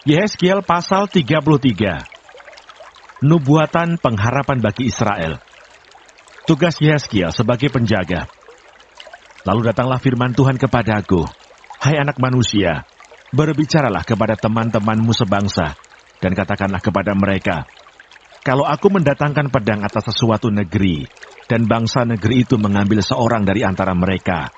Yehezkiel pasal 33. Nubuatan pengharapan bagi Israel. Tugas Yehezkiel sebagai penjaga. Lalu datanglah firman Tuhan kepadaku, "Hai anak manusia, berbicaralah kepada teman-temanmu sebangsa, dan katakanlah kepada mereka, kalau aku mendatangkan pedang atas sesuatu negeri, dan bangsa negeri itu mengambil seorang dari antara mereka,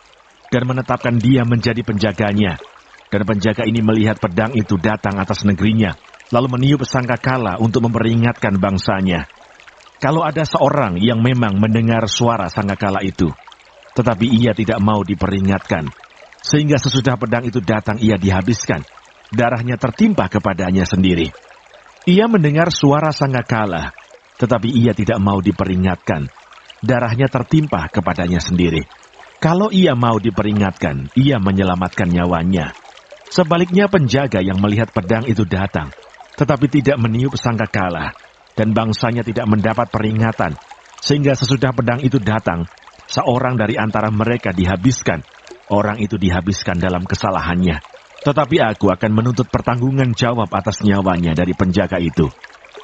dan menetapkan dia menjadi penjaganya, dan penjaga ini melihat pedang itu datang atas negerinya, lalu meniup sangkakala untuk memperingatkan bangsanya. Kalau ada seorang yang memang mendengar suara sangkakala itu, tetapi ia tidak mau diperingatkan, sehingga sesudah pedang itu datang ia dihabiskan, darahnya tertimpa kepadanya sendiri. Ia mendengar suara sangkakala, tetapi ia tidak mau diperingatkan, darahnya tertimpa kepadanya sendiri. Kalau ia mau diperingatkan, ia menyelamatkan nyawanya. Sebaliknya penjaga yang melihat pedang itu datang, tetapi tidak meniup sangkakala, dan bangsanya tidak mendapat peringatan, sehingga sesudah pedang itu datang, seorang dari antara mereka dihabiskan. Orang itu dihabiskan dalam kesalahannya. Tetapi aku akan menuntut pertanggungan jawab atas nyawanya dari penjaga itu.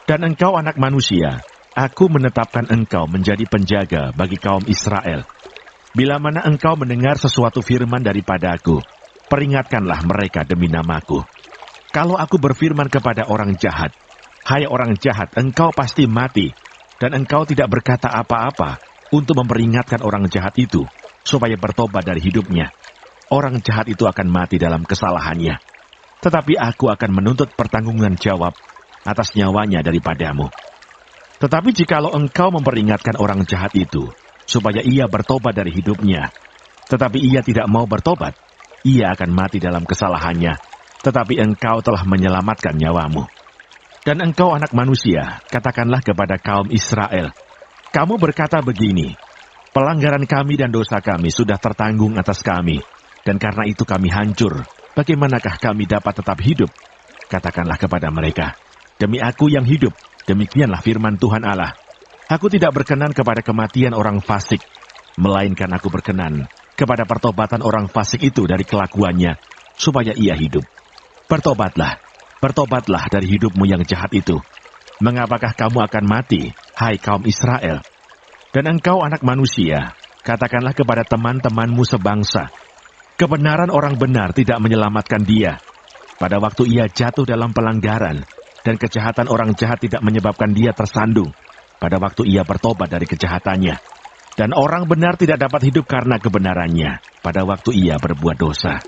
Dan engkau anak manusia, aku menetapkan engkau menjadi penjaga bagi kaum Israel. Bila mana engkau mendengar sesuatu firman daripadaku, peringatkanlah mereka demi namaku. Kalau aku berfirman kepada orang jahat, hai orang jahat, engkau pasti mati, dan engkau tidak berkata apa-apa untuk memperingatkan orang jahat itu, supaya bertobat dari hidupnya, orang jahat itu akan mati dalam kesalahannya. Tetapi aku akan menuntut pertanggungan jawab atas nyawanya daripadamu. Tetapi jikalau engkau memperingatkan orang jahat itu, supaya ia bertobat dari hidupnya, tetapi ia tidak mau bertobat, ia akan mati dalam kesalahannya, tetapi engkau telah menyelamatkan nyawamu. Dan engkau anak manusia, katakanlah kepada kaum Israel, kamu berkata begini, pelanggaran kami dan dosa kami sudah tertanggung atas kami, dan karena itu kami hancur, bagaimanakah kami dapat tetap hidup? Katakanlah kepada mereka, demi aku yang hidup, demikianlah firman Tuhan Allah, aku tidak berkenan kepada kematian orang fasik, melainkan aku berkenan kepada pertobatan orang fasik itu dari kelakuannya, supaya ia hidup. Bertobatlah, bertobatlah dari hidupmu yang jahat itu. Mengapakah kamu akan mati, hai kaum Israel? Dan engkau anak manusia, katakanlah kepada teman-temanmu sebangsa, kebenaran orang benar tidak menyelamatkan dia. Pada waktu ia jatuh dalam pelanggaran, dan kejahatan orang jahat tidak menyebabkan dia tersandung, pada waktu ia bertobat dari kejahatannya. Dan orang benar tidak dapat hidup karena kebenarannya, pada waktu ia berbuat dosa.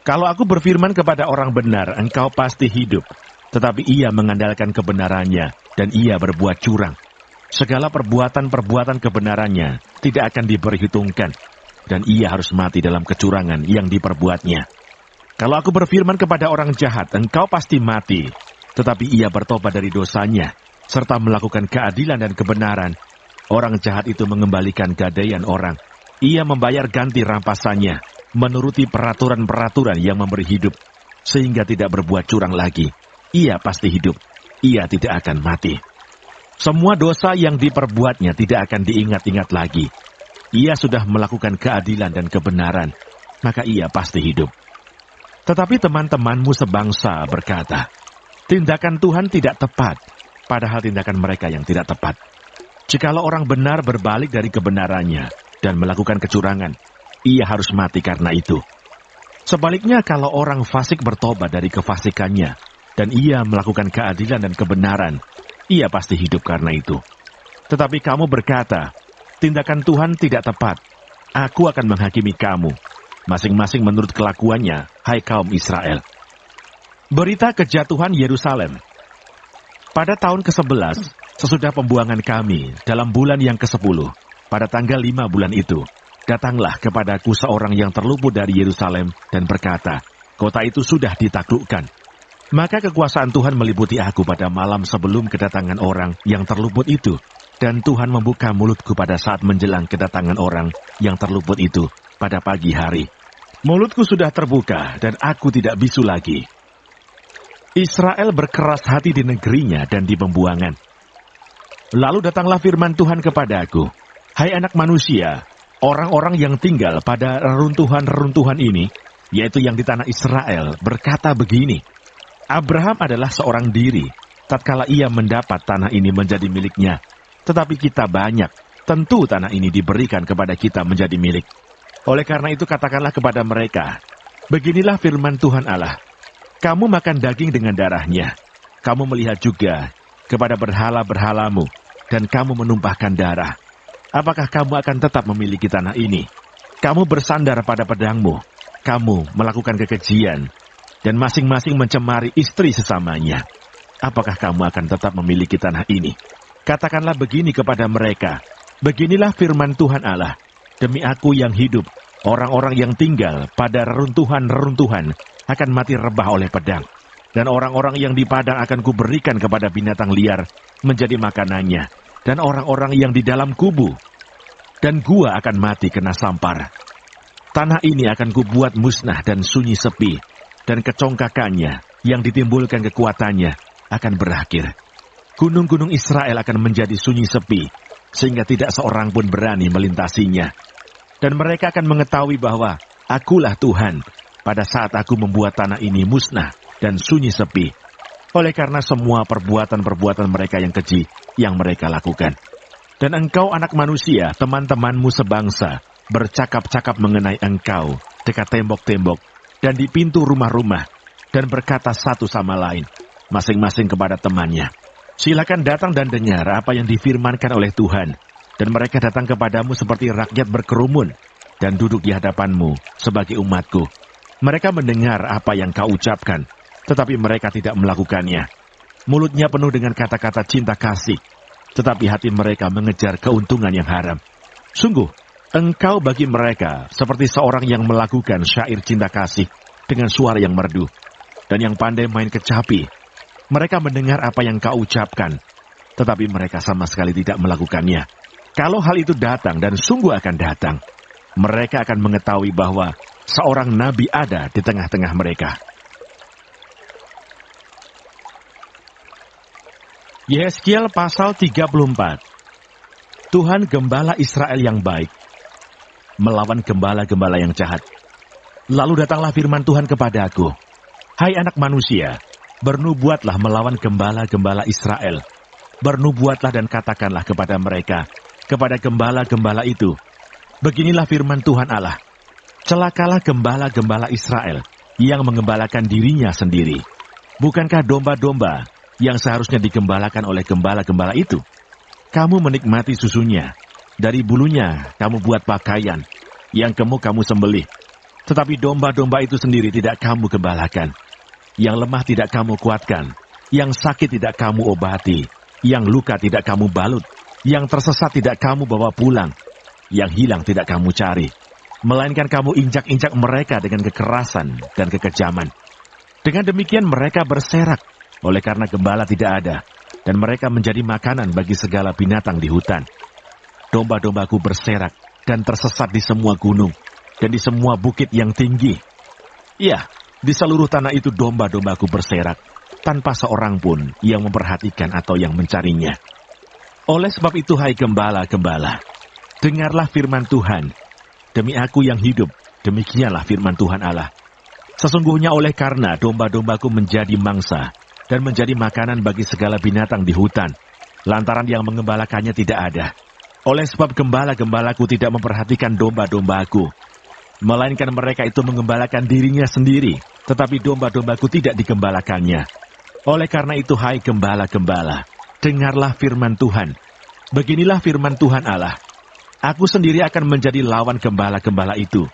Kalau aku berfirman kepada orang benar, engkau pasti hidup, tetapi ia mengandalkan kebenarannya, dan ia berbuat curang. Segala perbuatan-perbuatan kebenarannya tidak akan diperhitungkan, dan ia harus mati dalam kecurangan yang diperbuatnya. Kalau aku berfirman kepada orang jahat, engkau pasti mati, tetapi ia bertobat dari dosanya, serta melakukan keadilan dan kebenaran, orang jahat itu mengembalikan gadaian orang. Ia membayar ganti rampasannya, menuruti peraturan-peraturan yang memberi hidup, sehingga tidak berbuat curang lagi. Ia pasti hidup, ia tidak akan mati. Semua dosa yang diperbuatnya tidak akan diingat-ingat lagi. Ia sudah melakukan keadilan dan kebenaran, maka ia pasti hidup. Tetapi teman-temanmu sebangsa berkata, tindakan Tuhan tidak tepat, padahal tindakan mereka yang tidak tepat. Jikalau orang benar berbalik dari kebenarannya dan melakukan kecurangan, ia harus mati karena itu. Sebaliknya kalau orang fasik bertobat dari kefasikannya, dan ia melakukan keadilan dan kebenaran, ia pasti hidup karena itu. Tetapi kamu berkata, tindakan Tuhan tidak tepat, aku akan menghakimi kamu, masing-masing menurut kelakuannya, hai kaum Israel. Berita kejatuhan Yerusalem. Pada tahun ke-11, sesudah pembuangan kami, dalam bulan yang ke-10, pada tanggal 5 bulan itu, datanglah kepadaku seorang yang terluput dari Yerusalem dan berkata, kota itu sudah ditaklukkan. Maka kekuasaan Tuhan meliputi aku pada malam sebelum kedatangan orang yang terluput itu, dan Tuhan membuka mulutku pada saat menjelang kedatangan orang yang terluput itu pada pagi hari. Mulutku sudah terbuka dan aku tidak bisu lagi. Israel berkeras hati di negerinya dan di pembuangan. Lalu datanglah firman Tuhan kepadaku, hai anak manusia, orang-orang yang tinggal pada reruntuhan-reruntuhan ini, yaitu yang di tanah Israel, berkata begini, Abraham adalah seorang diri, tatkala ia mendapat tanah ini menjadi miliknya. Tetapi kita banyak, tentu tanah ini diberikan kepada kita menjadi milik. Oleh karena itu katakanlah kepada mereka, beginilah firman Tuhan Allah, kamu makan daging dengan darahnya, kamu melihat juga kepada berhala-berhalamu, dan kamu menumpahkan darah. Apakah kamu akan tetap memiliki tanah ini? Kamu bersandar pada pedangmu, kamu melakukan kekejian, dan masing-masing mencemari istri sesamanya. Apakah kamu akan tetap memiliki tanah ini? Katakanlah begini kepada mereka, beginilah firman Tuhan Allah, demi aku yang hidup, orang-orang yang tinggal pada reruntuhan-reruntuhan akan mati rebah oleh pedang. Dan orang-orang yang di padang akan kuberikan kepada binatang liar menjadi makanannya. Dan orang-orang yang di dalam kubu dan gua akan mati kena sampar. Tanah ini akan kubuat musnah dan sunyi sepi, dan kecongkakannya yang ditimbulkan kekuatannya akan berakhir. Gunung-gunung Israel akan menjadi sunyi sepi, sehingga tidak seorang pun berani melintasinya. Dan mereka akan mengetahui bahwa akulah Tuhan pada saat aku membuat tanah ini musnah dan sunyi sepi, oleh karena semua perbuatan-perbuatan mereka yang keji yang mereka lakukan. Dan engkau anak manusia, teman-temanmu sebangsa, bercakap-cakap mengenai engkau dekat tembok-tembok dan di pintu rumah-rumah, dan berkata satu sama lain, masing-masing kepada temannya, silakan datang dan dengar apa yang difirmankan oleh Tuhan. Dan mereka datang kepadamu seperti rakyat berkerumun, dan duduk di hadapanmu sebagai umatku. Mereka mendengar apa yang kau ucapkan, tetapi mereka tidak melakukannya. Mulutnya penuh dengan kata-kata cinta kasih, tetapi hati mereka mengejar keuntungan yang haram. Sungguh, engkau bagi mereka seperti seorang yang melakukan syair cinta kasih dengan suara yang merdu, dan yang pandai main kecapi. Mereka mendengar apa yang kau ucapkan, tetapi mereka sama sekali tidak melakukannya. Kalau hal itu datang dan sungguh akan datang, mereka akan mengetahui bahwa seorang nabi ada di tengah-tengah mereka. Yehezkiel pasal 34. Tuhan gembala Israel yang baik melawan gembala-gembala yang jahat. Lalu datanglah firman Tuhan kepadaku, hai anak manusia, bernubuatlah melawan gembala-gembala Israel. Bernubuatlah dan katakanlah kepada mereka, kepada gembala-gembala itu, beginilah firman Tuhan Allah, celakalah gembala-gembala Israel yang mengembalakan dirinya sendiri. Bukankah domba-domba yang seharusnya digembalakan oleh gembala-gembala itu? Kamu menikmati susunya, dari bulunya kamu buat pakaian, yang gemuk kamu sembelih. Tetapi domba-domba itu sendiri tidak kamu gembalakan. Yang lemah tidak kamu kuatkan, yang sakit tidak kamu obati, yang luka tidak kamu balut, yang tersesat tidak kamu bawa pulang, yang hilang tidak kamu cari. Melainkan kamu injak-injak mereka dengan kekerasan dan kekejaman. Dengan demikian mereka berserak, oleh karena gembala tidak ada, dan mereka menjadi makanan bagi segala binatang di hutan. Domba-dombaku berserak dan tersesat di semua gunung, dan di semua bukit yang tinggi. Ya, di seluruh tanah itu domba-dombaku berserak, tanpa seorang pun yang memperhatikan atau yang mencarinya. Oleh sebab itu, hai gembala-gembala, dengarlah firman Tuhan. Demi aku yang hidup, demikianlah firman Tuhan Allah. Sesungguhnya oleh karena domba-dombaku menjadi mangsa, dan menjadi makanan bagi segala binatang di hutan, lantaran yang mengembalakannya tidak ada. Oleh sebab gembala-gembalaku tidak memperhatikan domba-dombaku, melainkan mereka itu mengembalakan dirinya sendiri, tetapi domba-dombaku tidak digembalakannya. Oleh karena itu, hai gembala-gembala, dengarlah firman Tuhan. Beginilah firman Tuhan Allah, aku sendiri akan menjadi lawan gembala-gembala itu,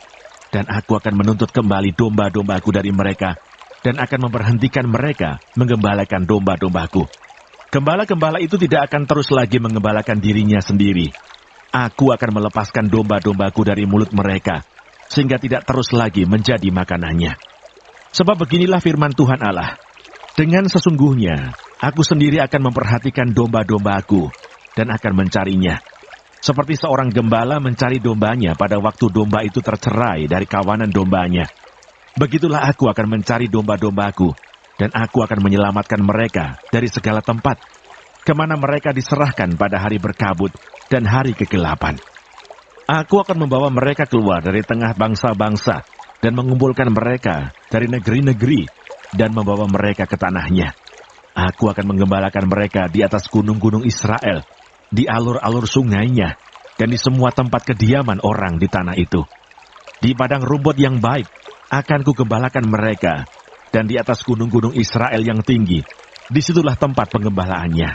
dan aku akan menuntut kembali domba-dombaku dari mereka, dan akan memberhentikan mereka menggembalakan domba-dombaku. Gembala-gembala itu tidak akan terus lagi mengembalakan dirinya sendiri. Aku akan melepaskan domba-dombaku dari mulut mereka, sehingga tidak terus lagi menjadi makanannya. Sebab beginilah firman Tuhan Allah, dengan sesungguhnya aku sendiri akan memperhatikan domba-dombaku, dan akan mencarinya. Seperti seorang gembala mencari dombanya pada waktu domba itu tercerai dari kawanan dombanya. Begitulah aku akan mencari domba-dombaku, dan aku akan menyelamatkan mereka dari segala tempat, kemana mereka diserahkan pada hari berkabut dan hari kegelapan. Aku akan membawa mereka keluar dari tengah bangsa-bangsa, dan mengumpulkan mereka dari negeri-negeri, dan membawa mereka ke tanahnya. Aku akan menggembalakan mereka di atas gunung-gunung Israel, di alur-alur sungainya, dan di semua tempat kediaman orang di tanah itu. Di padang rumput yang baik akan kugembalakan mereka, dan di atas gunung-gunung Israel yang tinggi, disitulah tempat penggembalaannya.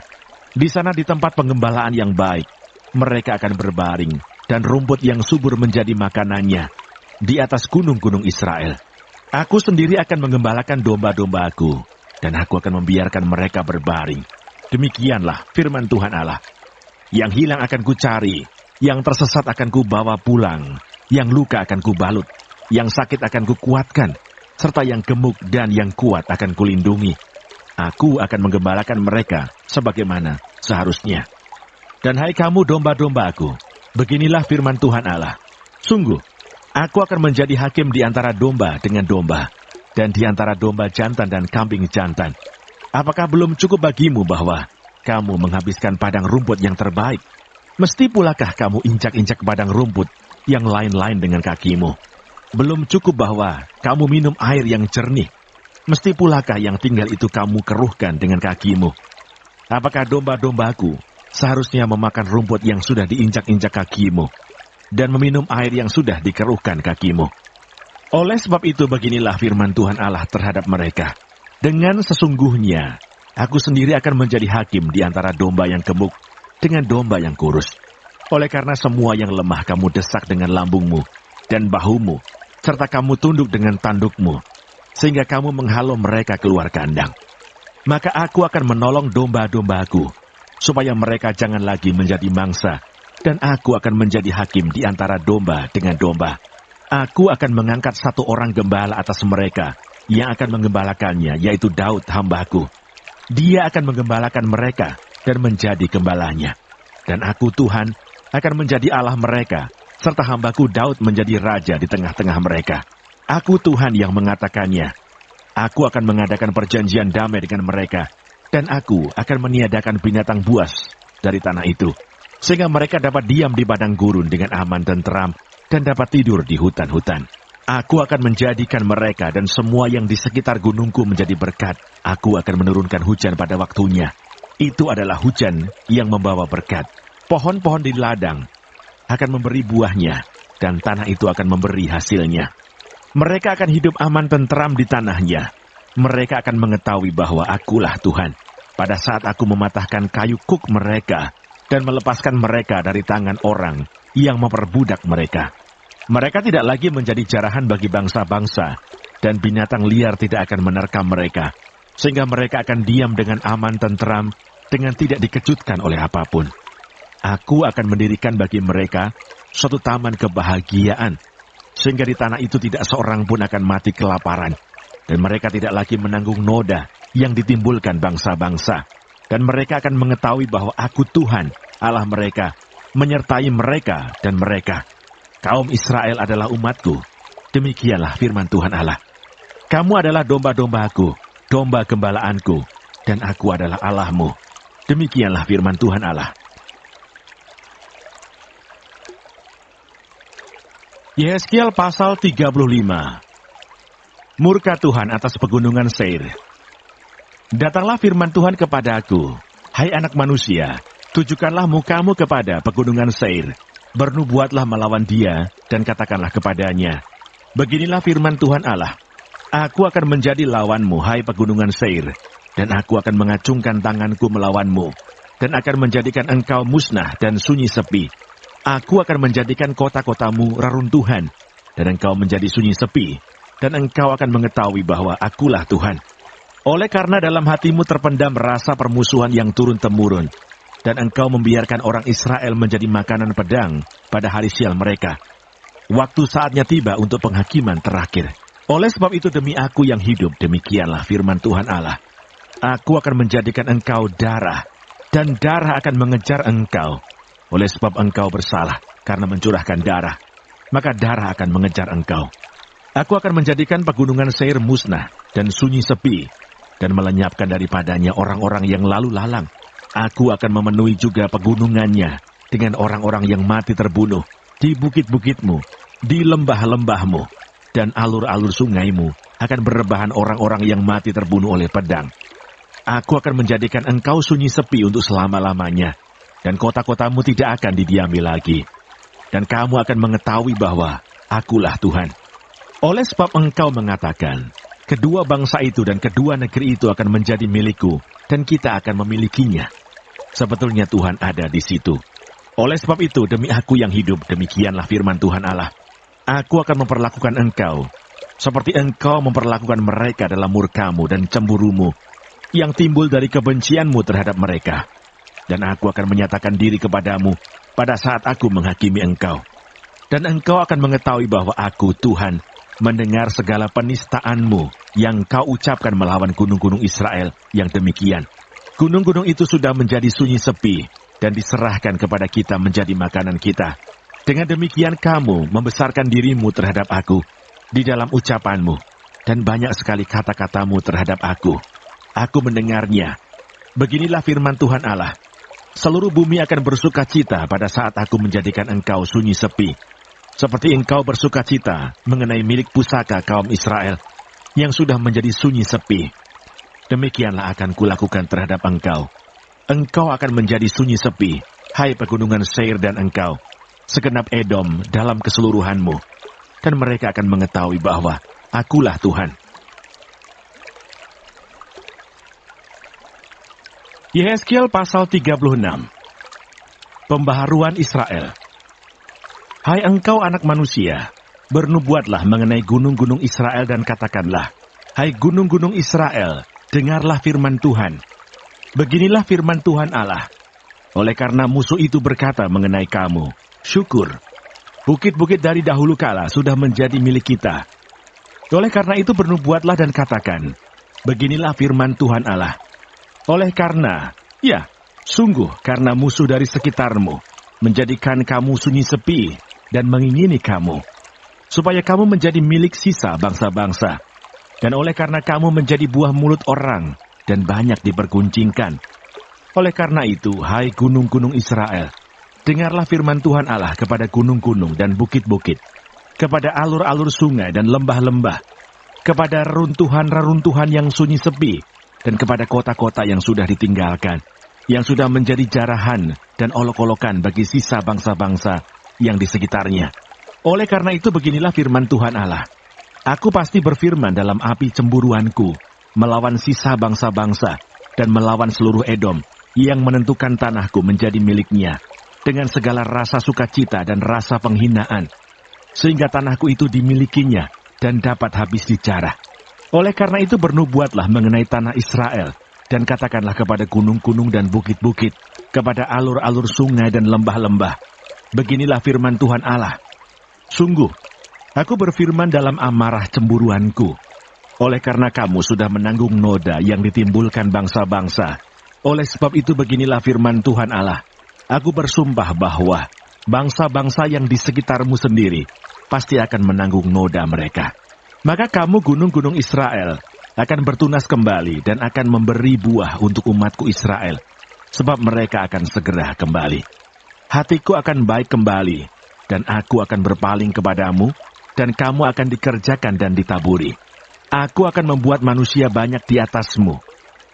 Di sana di tempat penggembalaan yang baik, mereka akan berbaring, dan rumput yang subur menjadi makanannya, di atas gunung-gunung Israel. Aku sendiri akan menggembalakan domba-dombaku, dan aku akan membiarkan mereka berbaring. Demikianlah firman Tuhan Allah. Yang hilang akan kucari, yang tersesat akan kubawa pulang, yang luka akan kubalut, yang sakit akan kukuatkan, serta yang gemuk dan yang kuat akan kulindungi. Aku akan menggembalakan mereka sebagaimana seharusnya. Dan hai kamu domba-dombaku, beginilah firman Tuhan Allah. Sungguh, aku akan menjadi hakim di antara domba dengan domba, dan di antara domba jantan dan kambing jantan. Apakah belum cukup bagimu bahwa kamu menghabiskan padang rumput yang terbaik? Mesti pulakah kamu injak-injak padang rumput yang lain-lain dengan kakimu? Belum cukup bahwa kamu minum air yang jernih? Mesti pulakah yang tinggal itu kamu keruhkan dengan kakimu? Apakah domba-dombaku seharusnya memakan rumput yang sudah diinjak-injak kakimu, dan meminum air yang sudah dikeruhkan kakimu? Oleh sebab itu beginilah firman Tuhan Allah terhadap mereka. Dengan sesungguhnya, aku sendiri akan menjadi hakim di antara domba yang gemuk dengan domba yang kurus. Oleh karena semua yang lemah kamu desak dengan lambungmu dan bahumu, serta kamu tunduk dengan tandukmu, sehingga kamu menghalau mereka keluar kandang. Maka aku akan menolong domba-dombaku, supaya mereka jangan lagi menjadi mangsa, dan aku akan menjadi hakim di antara domba dengan domba. Aku akan mengangkat satu orang gembala atas mereka, yang akan menggembalakannya, yaitu Daud hambaku. Dia akan menggembalakan mereka, dan menjadi gembalanya. Dan aku Tuhan akan menjadi Allah mereka, serta hambaku Daud menjadi raja di tengah-tengah mereka. Aku Tuhan yang mengatakannya. Aku akan mengadakan perjanjian damai dengan mereka, dan aku akan meniadakan binatang buas dari tanah itu, sehingga mereka dapat diam di padang gurun dengan aman dan tenteram, dan dapat tidur di hutan-hutan. Aku akan menjadikan mereka dan semua yang di sekitar gunungku menjadi berkat. Aku akan menurunkan hujan pada waktunya. Itu adalah hujan yang membawa berkat. Pohon-pohon di ladang akan memberi buahnya, dan tanah itu akan memberi hasilnya. Mereka akan hidup aman tenteram di tanahnya. Mereka akan mengetahui bahwa akulah Tuhan, pada saat aku mematahkan kayu kuk mereka, dan melepaskan mereka dari tangan orang yang memperbudak mereka. Mereka tidak lagi menjadi jarahan bagi bangsa-bangsa, dan binatang liar tidak akan menerkam mereka, sehingga mereka akan diam dengan aman tenteram, dengan tidak dikejutkan oleh apapun. Aku akan mendirikan bagi mereka suatu taman kebahagiaan, sehingga di tanah itu tidak seorang pun akan mati kelaparan, dan mereka tidak lagi menanggung noda yang ditimbulkan bangsa-bangsa, dan mereka akan mengetahui bahwa aku Tuhan, Allah mereka, menyertai mereka dan mereka. Kaum Israel adalah umatku. Demikianlah firman Tuhan Allah. Kamu adalah domba-dombaku, domba gembalaanku, dan aku adalah Allahmu. Demikianlah firman Tuhan Allah. Yehezkiel pasal 35. Murka Tuhan atas pegunungan Seir. Datanglah firman Tuhan kepadaku, hai anak manusia, tujukanlah mukamu kepada pegunungan Seir, bernubuatlah melawan dia, dan katakanlah kepadanya, beginilah firman Tuhan Allah, aku akan menjadi lawanmu, hai pegunungan Seir, dan aku akan mengacungkan tanganku melawanmu, dan akan menjadikan engkau musnah dan sunyi sepi. Aku akan menjadikan kota-kotamu reruntuhan, dan engkau menjadi sunyi sepi, dan engkau akan mengetahui bahwa akulah Tuhan. Oleh karena dalam hatimu terpendam rasa permusuhan yang turun-temurun, dan engkau membiarkan orang Israel menjadi makanan pedang pada hari sial mereka. Waktu saatnya tiba untuk penghakiman terakhir. Oleh sebab itu demi aku yang hidup, demikianlah firman Tuhan Allah. Aku akan menjadikan engkau darah, dan darah akan mengejar engkau. Oleh sebab engkau bersalah karena mencurahkan darah, maka darah akan mengejar engkau. Aku akan menjadikan pegunungan Seir musnah dan sunyi sepi, dan melenyapkan daripadanya orang-orang yang lalu lalang. Aku akan memenuhi juga pegunungannya dengan orang-orang yang mati terbunuh di bukit-bukitmu, di lembah-lembahmu, dan alur-alur sungaimu akan berrebahan orang-orang yang mati terbunuh oleh pedang. Aku akan menjadikan engkau sunyi sepi untuk selama-lamanya, dan kota-kotamu tidak akan didiami lagi. Dan kamu akan mengetahui bahwa Akulah Tuhan. Oleh sebab engkau mengatakan, kedua bangsa itu dan kedua negeri itu akan menjadi milikku, dan kita akan memilikinya. Sebetulnya Tuhan ada di situ. Oleh sebab itu, demi Aku yang hidup, demikianlah firman Tuhan Allah. Aku akan memperlakukan engkau seperti engkau memperlakukan mereka dalam murkamu dan cemburumu yang timbul dari kebencianmu terhadap mereka. Dan Aku akan menyatakan diri kepadamu pada saat Aku menghakimi engkau. Dan engkau akan mengetahui bahwa Aku, Tuhan, mendengar segala penistaanmu yang kau ucapkan melawan gunung-gunung Israel yang demikian. Gunung-gunung itu sudah menjadi sunyi sepi dan diserahkan kepada kita menjadi makanan kita. Dengan demikian kamu membesarkan dirimu terhadap Aku di dalam ucapanmu, dan banyak sekali kata-katamu terhadap Aku. Aku mendengarnya. Beginilah firman Tuhan Allah. Seluruh bumi akan bersuka cita pada saat Aku menjadikan engkau sunyi sepi, seperti engkau bersuka cita mengenai milik pusaka kaum Israel yang sudah menjadi sunyi sepi. Demikianlah akan kulakukan terhadap engkau. Engkau akan menjadi sunyi sepi, hai pegunungan Seir dan engkau, segenap Edom dalam keseluruhanmu. Dan mereka akan mengetahui bahwa Akulah Tuhan. Yehezkiel pasal 36. Pembaharuan Israel. Hai engkau anak manusia, bernubuatlah mengenai gunung-gunung Israel dan katakanlah, hai gunung-gunung Israel, dengarlah firman Tuhan. Beginilah firman Tuhan Allah. Oleh karena musuh itu berkata mengenai kamu, syukur. Bukit-bukit dari dahulu kala sudah menjadi milik kita. Oleh karena itu bernubuatlah dan katakan, beginilah firman Tuhan Allah. Oleh karena, ya, sungguh karena musuh dari sekitarmu menjadikan kamu sunyi sepi dan mengingini kamu, supaya kamu menjadi milik sisa bangsa-bangsa. Dan oleh karena kamu menjadi buah mulut orang dan banyak diperguncingkan. Oleh karena itu, hai gunung-gunung Israel, dengarlah firman Tuhan Allah kepada gunung-gunung dan bukit-bukit, kepada alur-alur sungai dan lembah-lembah, kepada reruntuhan-reruntuhan yang sunyi sepi, dan kepada kota-kota yang sudah ditinggalkan, yang sudah menjadi jarahan dan olok-olokan bagi sisa bangsa-bangsa yang di sekitarnya. Oleh karena itu beginilah firman Tuhan Allah. Aku pasti berfirman dalam api cemburuanku, melawan sisa bangsa-bangsa, dan melawan seluruh Edom, yang menentukan tanahku menjadi miliknya, dengan segala rasa sukacita dan rasa penghinaan, sehingga tanahku itu dimilikinya dan dapat habis dijarah. Oleh karena itu bernubuatlah mengenai tanah Israel, dan katakanlah kepada gunung-gunung dan bukit-bukit, kepada alur-alur sungai dan lembah-lembah, beginilah firman Tuhan Allah. Sungguh, Aku berfirman dalam amarah cemburuanku, oleh karena kamu sudah menanggung noda yang ditimbulkan bangsa-bangsa. Oleh sebab itu beginilah firman Tuhan Allah. Aku bersumpah bahwa bangsa-bangsa yang di sekitarmu sendiri pasti akan menanggung noda mereka. Maka kamu gunung-gunung Israel akan bertunas kembali dan akan memberi buah untuk umatku Israel, sebab mereka akan segera kembali. Hatiku akan baik kembali, dan aku akan berpaling kepadamu, dan kamu akan dikerjakan dan ditaburi. Aku akan membuat manusia banyak di atasmu,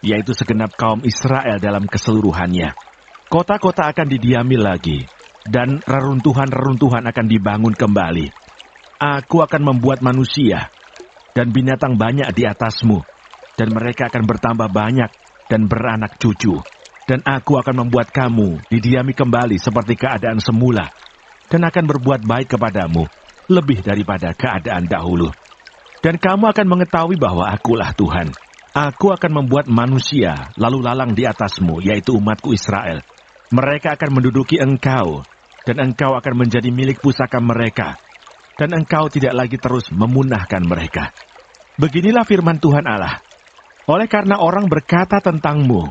yaitu segenap kaum Israel dalam keseluruhannya. Kota-kota akan didiami lagi, dan reruntuhan-reruntuhan akan dibangun kembali. Aku akan membuat manusia dan binatang banyak di atasmu, dan mereka akan bertambah banyak dan beranak cucu. Dan aku akan membuat kamu didiami kembali seperti keadaan semula, dan akan berbuat baik kepadamu lebih daripada keadaan dahulu. Dan kamu akan mengetahui bahwa Akulah Tuhan. Aku akan membuat manusia lalu lalang di atasmu, yaitu umatku Israel. Mereka akan menduduki engkau, dan engkau akan menjadi milik pusaka mereka, dan engkau tidak lagi terus memunahkan mereka. Beginilah firman Tuhan Allah. Oleh karena orang berkata tentangmu,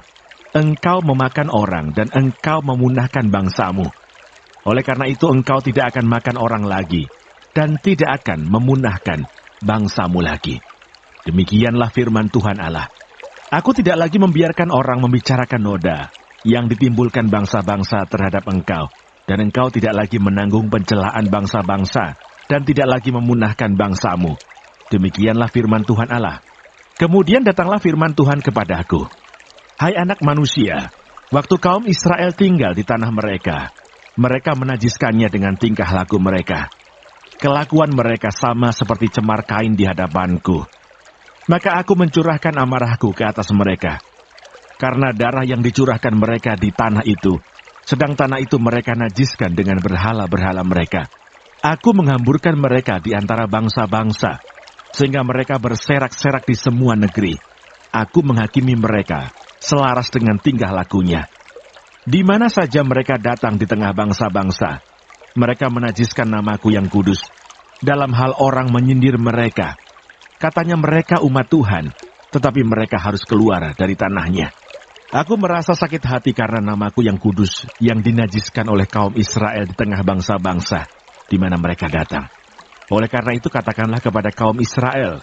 engkau memakan orang, dan engkau memunahkan bangsamu. Oleh karena itu engkau tidak akan makan orang lagi, dan tidak akan memunahkan bangsamu lagi. Demikianlah firman Tuhan Allah. Aku tidak lagi membiarkan orang membicarakan noda yang ditimbulkan bangsa-bangsa terhadap engkau, dan engkau tidak lagi menanggung pencelaan bangsa-bangsa, dan tidak lagi memunahkan bangsamu. Demikianlah firman Tuhan Allah. Kemudian datanglah firman Tuhan kepadaku. Hai anak manusia, waktu kaum Israel tinggal di tanah mereka, mereka menajiskannya dengan tingkah laku mereka. Kelakuan mereka sama seperti cemar kain di hadapanku. Maka aku mencurahkan amarahku ke atas mereka. Karena darah yang dicurahkan mereka di tanah itu, sedang tanah itu mereka najiskan dengan berhala-berhala mereka. Aku menghamburkan mereka di antara bangsa-bangsa, sehingga mereka berserak-serak di semua negeri. Aku menghakimi mereka selaras dengan tingkah lakunya. Di mana saja mereka datang di tengah bangsa-bangsa, mereka menajiskan namaku yang kudus. Dalam hal orang menyindir mereka, katanya mereka umat Tuhan, tetapi mereka harus keluar dari tanahnya. Aku merasa sakit hati karena namaku yang kudus yang dinajiskan oleh kaum Israel di tengah bangsa-bangsa di mana mereka datang. Oleh karena itu katakanlah kepada kaum Israel,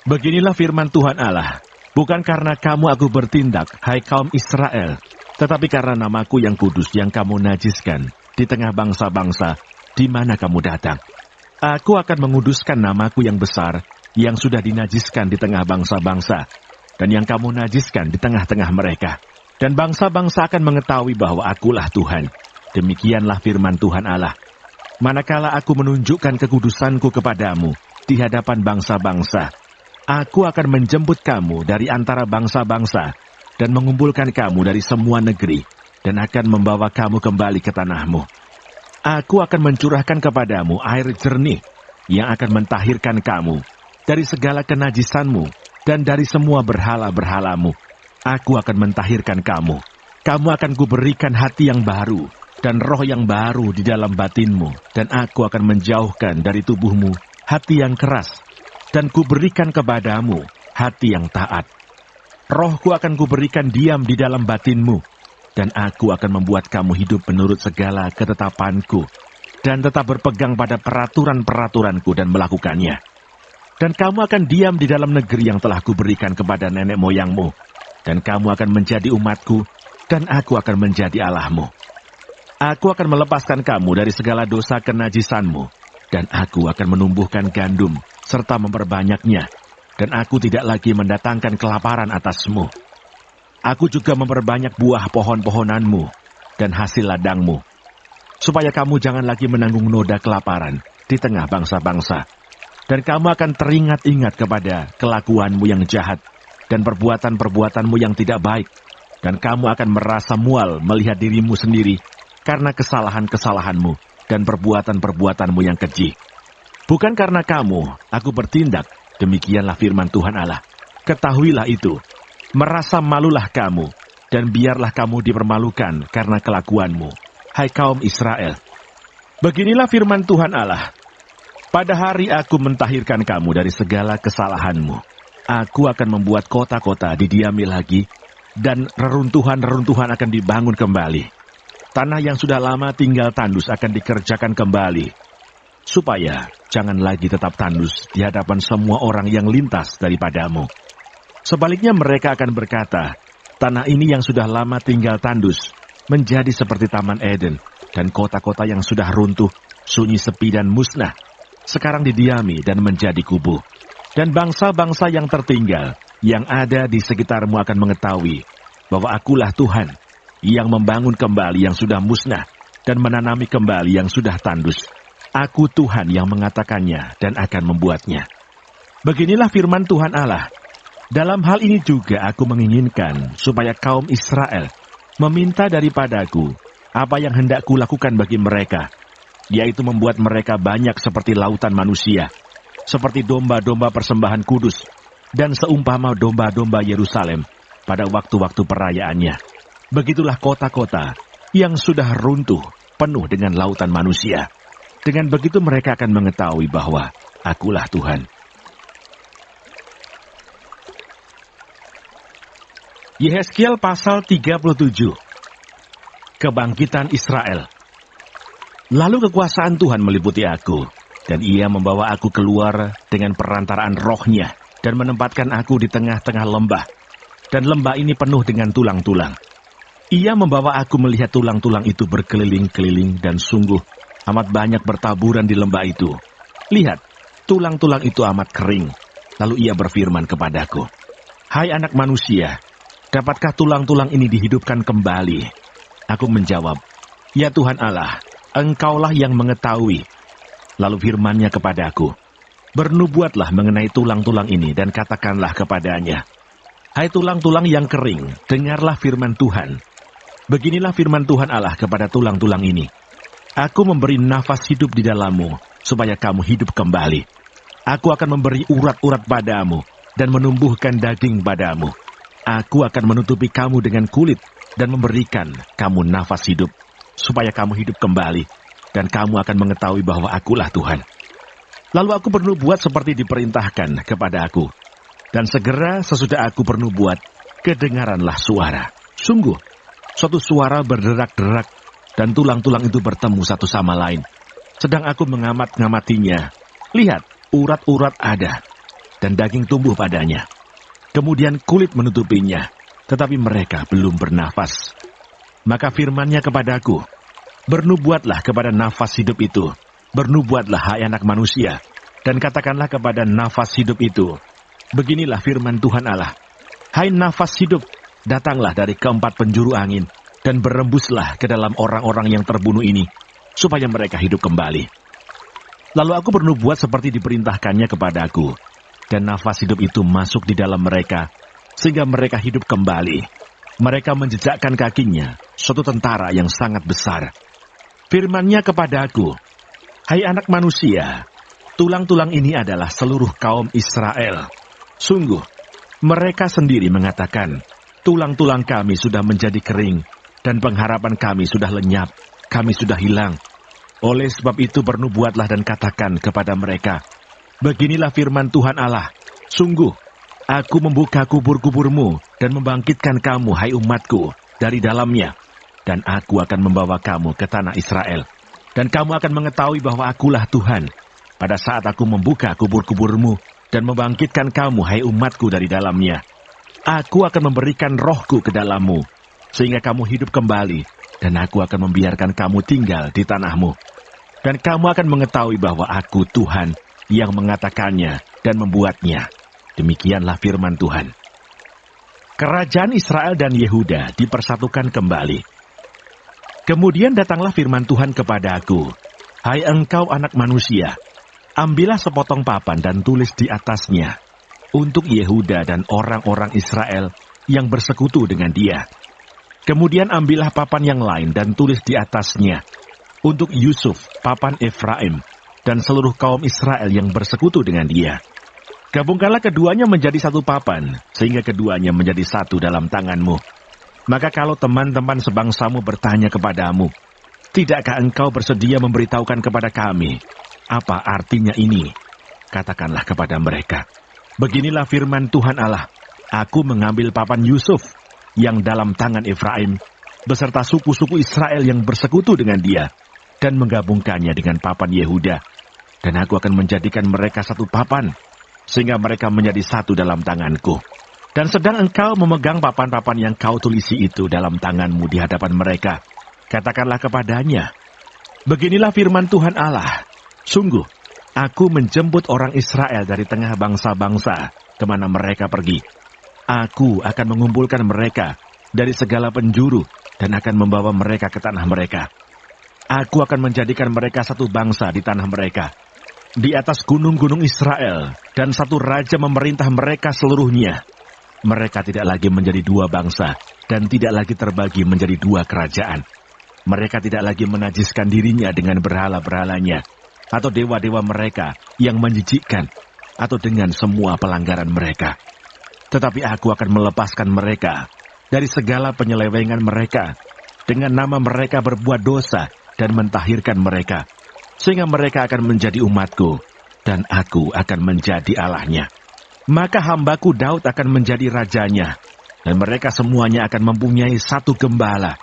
beginilah firman Tuhan Allah, bukan karena kamu aku bertindak, hai kaum Israel, tetapi karena namaku yang kudus yang kamu najiskan di tengah bangsa-bangsa di mana kamu datang. Aku akan menguduskan namaku yang besar yang sudah dinajiskan di tengah bangsa-bangsa dan yang kamu najiskan di tengah-tengah mereka. Dan bangsa-bangsa akan mengetahui bahwa akulah Tuhan. Demikianlah firman Tuhan Allah. Manakala aku menunjukkan kekudusanku kepadamu di hadapan bangsa-bangsa, aku akan menjemput kamu dari antara bangsa-bangsa dan mengumpulkan kamu dari semua negeri dan akan membawa kamu kembali ke tanahmu. Aku akan mencurahkan kepadamu air jernih yang akan mentahirkan kamu dari segala kenajisanmu dan dari semua berhala-berhalamu. Aku akan mentahirkan kamu. Kamu akan kuberikan hati yang baru dan roh yang baru di dalam batinmu, dan aku akan menjauhkan dari tubuhmu hati yang keras, dan kuberikan kepadamu hati yang taat. Rohku akan kuberikan diam di dalam batinmu, dan aku akan membuat kamu hidup menurut segala ketetapanku, dan tetap berpegang pada peraturan-peraturanku dan melakukannya. Dan kamu akan diam di dalam negeri yang telah kuberikan kepada nenek moyangmu, dan kamu akan menjadi umatku, dan aku akan menjadi Allahmu. Aku akan melepaskan kamu dari segala dosa kenajisanmu, dan aku akan menumbuhkan gandum, serta memperbanyaknya, dan aku tidak lagi mendatangkan kelaparan atasmu. Aku juga memperbanyak buah pohon-pohonanmu, dan hasil ladangmu, supaya kamu jangan lagi menanggung noda kelaparan di tengah bangsa-bangsa. Dan kamu akan teringat-ingat kepada kelakuanmu yang jahat, dan perbuatan-perbuatanmu yang tidak baik, dan kamu akan merasa mual melihat dirimu sendiri, karena kesalahan-kesalahanmu dan perbuatan-perbuatanmu yang keji. Bukan karena kamu, aku bertindak, demikianlah firman Tuhan Allah. Ketahuilah itu, merasa malulah kamu, dan biarlah kamu dipermalukan karena kelakuanmu, hai kaum Israel. Beginilah firman Tuhan Allah. Pada hari aku mentahirkan kamu dari segala kesalahanmu. Aku akan membuat kota-kota didiami lagi, dan reruntuhan-reruntuhan akan dibangun kembali. Tanah yang sudah lama tinggal tandus akan dikerjakan kembali, supaya jangan lagi tetap tandus di hadapan semua orang yang lintas daripadamu. Sebaliknya mereka akan berkata, tanah ini yang sudah lama tinggal tandus, menjadi seperti Taman Eden, dan kota-kota yang sudah runtuh, sunyi sepi dan musnah, sekarang didiami dan menjadi kubu. Dan bangsa-bangsa yang tertinggal, yang ada di sekitarmu akan mengetahui, bahwa akulah Tuhan, yang membangun kembali yang sudah musnah, dan menanami kembali yang sudah tandus. Aku Tuhan yang mengatakannya dan akan membuatnya. Beginilah firman Tuhan Allah. Dalam hal ini juga aku menginginkan supaya kaum Israel meminta daripadaku apa yang hendak kulakukan bagi mereka, yaitu membuat mereka banyak seperti lautan manusia, seperti domba-domba persembahan kudus, dan seumpama domba-domba Yerusalem pada waktu-waktu perayaannya. Begitulah kota-kota yang sudah runtuh, penuh dengan lautan manusia. Dengan begitu mereka akan mengetahui bahwa akulah Tuhan. Yehezkiel pasal 37. Kebangkitan Israel. Lalu kekuasaan Tuhan meliputi aku, dan ia membawa aku keluar dengan perantaraan rohnya, dan menempatkan aku di tengah-tengah lembah, dan lembah ini penuh dengan tulang-tulang. Ia membawa aku melihat tulang-tulang itu berkeliling-keliling, dan sungguh amat banyak bertaburan di lembah itu. Lihat, tulang-tulang itu amat kering, Lalu ia berfirman kepadaku, "Hai anak manusia, dapatkah tulang-tulang ini dihidupkan kembali?" Aku menjawab, "Ya Tuhan Allah, Engkaulah yang mengetahui." Lalu firman-Nya kepadaku, "Bernubuatlah mengenai tulang-tulang ini dan katakanlah kepadanya, hai tulang-tulang yang kering, dengarlah firman Tuhan. Beginilah firman Tuhan Allah kepada tulang-tulang ini. Aku memberi nafas hidup di dalammu, supaya kamu hidup kembali. Aku akan memberi urat-urat padamu, dan menumbuhkan daging padamu. Aku akan menutupi kamu dengan kulit, dan memberikan kamu nafas hidup, supaya kamu hidup kembali, dan kamu akan mengetahui bahwa Akulah Tuhan." Lalu aku bernubuat seperti diperintahkan kepada aku. Dan segera sesudah aku bernubuat, kedengaranlah suara. Sungguh, suatu suara berderak-derak, dan tulang-tulang itu bertemu satu sama lain. Sedang aku mengamat-ngamatinya, lihat, urat-urat ada, dan daging tumbuh padanya. Kemudian kulit menutupinya, tetapi mereka belum bernafas. Maka firman-Nya kepadaku, "Bernubuatlah kepada nafas hidup itu, bernubuatlah hai anak manusia, dan katakanlah kepada nafas hidup itu, beginilah firman Tuhan Allah, hai nafas hidup, datanglah dari keempat penjuru angin, dan berembuslah ke dalam orang-orang yang terbunuh ini, supaya mereka hidup kembali." Lalu aku bernubuat seperti diperintahkannya kepadaku, dan nafas hidup itu masuk di dalam mereka, sehingga mereka hidup kembali. Mereka menjejakkan kakinya, suatu tentara yang sangat besar. Firman-Nya kepadaku, "Hai anak manusia, tulang-tulang ini adalah seluruh kaum Israel. Sungguh, mereka sendiri mengatakan, tulang-tulang kami sudah menjadi kering, dan pengharapan kami sudah lenyap, kami sudah hilang. Oleh sebab itu bernubuatlah dan katakan kepada mereka, beginilah firman Tuhan Allah, sungguh, aku membuka kubur-kuburmu dan membangkitkan kamu, hai umatku, dari dalamnya. Dan aku akan membawa kamu ke tanah Israel. Dan kamu akan mengetahui bahwa Akulah Tuhan, pada saat aku membuka kubur-kuburmu dan membangkitkan kamu, hai umatku, dari dalamnya. Aku akan memberikan rohku ke dalammu, sehingga kamu hidup kembali, dan aku akan membiarkan kamu tinggal di tanahmu. Dan kamu akan mengetahui bahwa Aku Tuhan yang mengatakannya dan membuatnya. Demikianlah firman Tuhan." Kerajaan Israel dan Yehuda dipersatukan kembali. Kemudian datanglah firman Tuhan kepada aku, "Hai engkau anak manusia, ambillah sepotong papan dan tulis di atasnya, untuk Yehuda dan orang-orang Israel yang bersekutu dengan dia. Kemudian ambillah papan yang lain dan tulis di atasnya, untuk Yusuf, papan Efraim, dan seluruh kaum Israel yang bersekutu dengan dia. Gabungkanlah keduanya menjadi satu papan, sehingga keduanya menjadi satu dalam tanganmu. Maka kalau teman-teman sebangsamu bertanya kepadamu, tidakkah engkau bersedia memberitahukan kepada kami, apa artinya ini? Katakanlah kepada mereka, beginilah firman Tuhan Allah, aku mengambil papan Yusuf, yang dalam tangan Efraim, beserta suku-suku Israel yang bersekutu dengan dia, dan menggabungkannya dengan papan Yehuda. Dan aku akan menjadikan mereka satu papan, sehingga mereka menjadi satu dalam tanganku. Dan sedang engkau memegang papan-papan yang kau tulisi itu dalam tanganmu di hadapan mereka, katakanlah kepadanya, beginilah firman Tuhan Allah, sungguh, aku menjemput orang Israel dari tengah bangsa-bangsa, kemana mereka pergi. Aku akan mengumpulkan mereka dari segala penjuru, dan akan membawa mereka ke tanah mereka. Aku akan menjadikan mereka satu bangsa di tanah mereka, di atas gunung-gunung Israel, dan satu raja memerintah mereka seluruhnya. Mereka tidak lagi menjadi dua bangsa, dan tidak lagi terbagi menjadi dua kerajaan. Mereka tidak lagi menajiskan dirinya dengan berhala-berhalanya, atau dewa-dewa mereka yang menjijikkan, atau dengan semua pelanggaran mereka. Tetapi aku akan melepaskan mereka dari segala penyelewengan mereka, dengan nama mereka berbuat dosa dan mentahirkan mereka, sehingga mereka akan menjadi umatku, dan aku akan menjadi Allahnya. Maka hambaku Daud akan menjadi rajanya, dan mereka semuanya akan mempunyai satu gembala.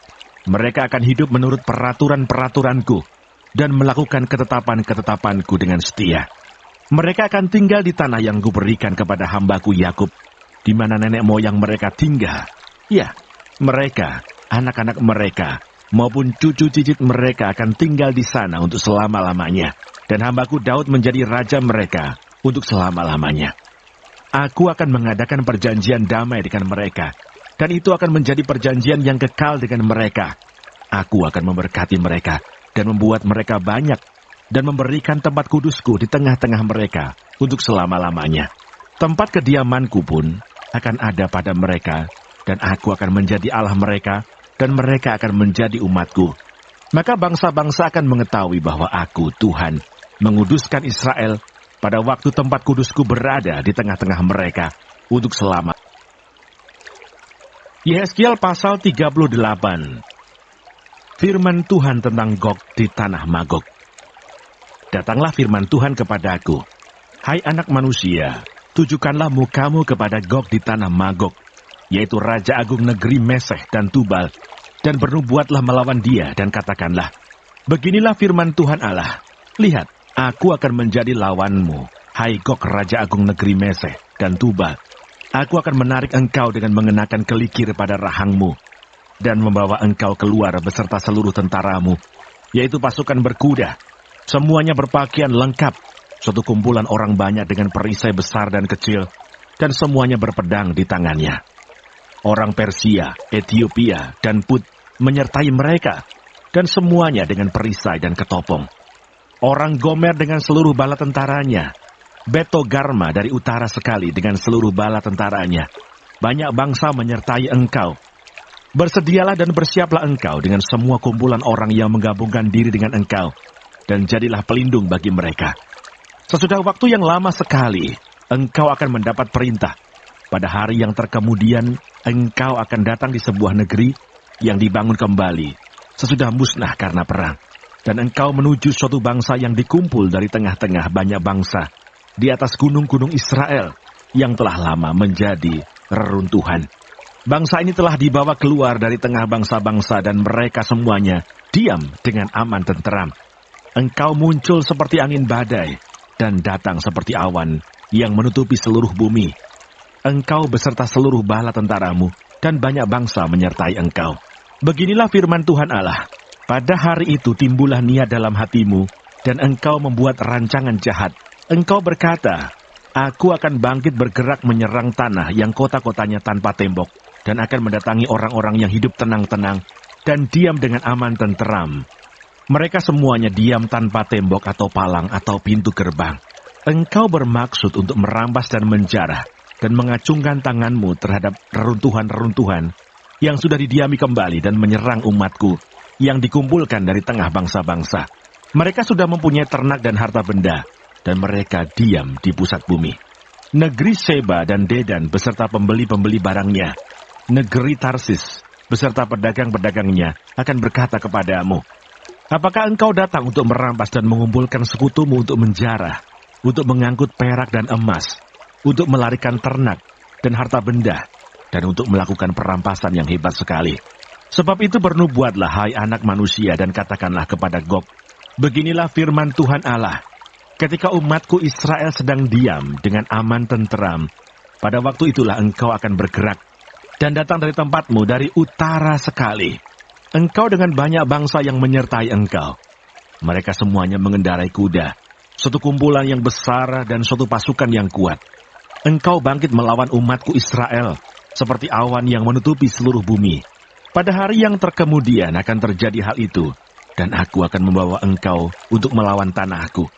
Mereka akan hidup menurut peraturan-peraturanku, dan melakukan ketetapan-ketetapanku dengan setia. Mereka akan tinggal di tanah yang kuberikan kepada hambaku Yakub, di mana nenek moyang mereka tinggal. Ya, mereka, anak-anak mereka, maupun cucu cicit mereka akan tinggal di sana untuk selama-lamanya. Dan hambaku Daud menjadi raja mereka untuk selama-lamanya. Aku akan mengadakan perjanjian damai dengan mereka, dan itu akan menjadi perjanjian yang kekal dengan mereka. Aku akan memberkati mereka, dan membuat mereka banyak, dan memberikan tempat kudusku di tengah-tengah mereka untuk selama-lamanya. Tempat kediamanku pun akan ada pada mereka, dan aku akan menjadi Allah mereka, dan mereka akan menjadi umatku. Maka bangsa-bangsa akan mengetahui bahwa aku, Tuhan, menguduskan Israel pada waktu tempat kudusku berada di tengah-tengah mereka untuk selama. Yehezkiel pasal 38. Firman Tuhan tentang Gog di tanah Magog. Datanglah firman Tuhan kepadaku, hai anak manusia, tujukanlah mukamu kepada Gog di tanah Magog, yaitu Raja Agung negeri Meseh dan Tubal, dan bernubuatlah melawan dia, dan katakanlah, beginilah firman Tuhan Allah, lihat, aku akan menjadi lawanmu, hai Gog Raja Agung negeri Meseh dan Tubal. Aku akan menarik engkau dengan mengenakan kelikir pada rahangmu, dan membawa engkau keluar beserta seluruh tentaramu, yaitu pasukan berkuda, semuanya berpakaian lengkap, suatu kumpulan orang banyak dengan perisai besar dan kecil, dan semuanya berpedang di tangannya. Orang Persia, Ethiopia, dan Put menyertai mereka, dan semuanya dengan perisai dan ketopong. Orang Gomer dengan seluruh bala tentaranya, Betogarma dari utara sekali dengan seluruh bala tentaranya. Banyak bangsa menyertai engkau. Bersedialah dan bersiaplah engkau dengan semua kumpulan orang yang menggabungkan diri dengan engkau, dan jadilah pelindung bagi mereka. Sesudah waktu yang lama sekali, engkau akan mendapat perintah. Pada hari yang terkemudian, engkau akan datang di sebuah negeri yang dibangun kembali, sesudah musnah karena perang. Dan engkau menuju suatu bangsa yang dikumpul dari tengah-tengah banyak bangsa, di atas gunung-gunung Israel, yang telah lama menjadi reruntuhan. Bangsa ini telah dibawa keluar dari tengah bangsa-bangsa, dan mereka semuanya diam dengan aman tenteram. Engkau muncul seperti angin badai, dan datang seperti awan yang menutupi seluruh bumi. Engkau beserta seluruh bala tentaramu, dan banyak bangsa menyertai engkau. Beginilah firman Tuhan Allah, pada hari itu timbullah niat dalam hatimu, dan engkau membuat rancangan jahat. Engkau berkata, aku akan bangkit bergerak menyerang tanah yang kota-kotanya tanpa tembok, dan akan mendatangi orang-orang yang hidup tenang-tenang, dan diam dengan aman tenteram. Mereka semuanya diam tanpa tembok atau palang atau pintu gerbang. Engkau bermaksud untuk merampas dan menjarah, dan mengacungkan tanganmu terhadap reruntuhan-reruntuhan yang sudah didiami kembali, dan menyerang umatku yang dikumpulkan dari tengah bangsa-bangsa. Mereka sudah mempunyai ternak dan harta benda, dan mereka diam di pusat bumi. Negeri Seba dan Dedan beserta pembeli-pembeli barangnya, negeri Tarsis beserta pedagang-pedagangnya akan berkata kepadamu, apakah engkau datang untuk merampas dan mengumpulkan sekutumu untuk menjarah, untuk mengangkut perak dan emas, untuk melarikan ternak dan harta benda, dan untuk melakukan perampasan yang hebat sekali? Sebab itu bernubuatlah, hai anak manusia, dan katakanlah kepada Gog, beginilah firman Tuhan Allah, ketika umatku Israel sedang diam dengan aman tenteram, pada waktu itulah engkau akan bergerak, dan datang dari tempatmu dari utara sekali. Engkau dengan banyak bangsa yang menyertai engkau. Mereka semuanya mengendarai kuda, suatu kumpulan yang besar dan suatu pasukan yang kuat. Engkau bangkit melawan umatku Israel, seperti awan yang menutupi seluruh bumi. Pada hari yang terkemudian akan terjadi hal itu, dan aku akan membawa engkau untuk melawan tanahku,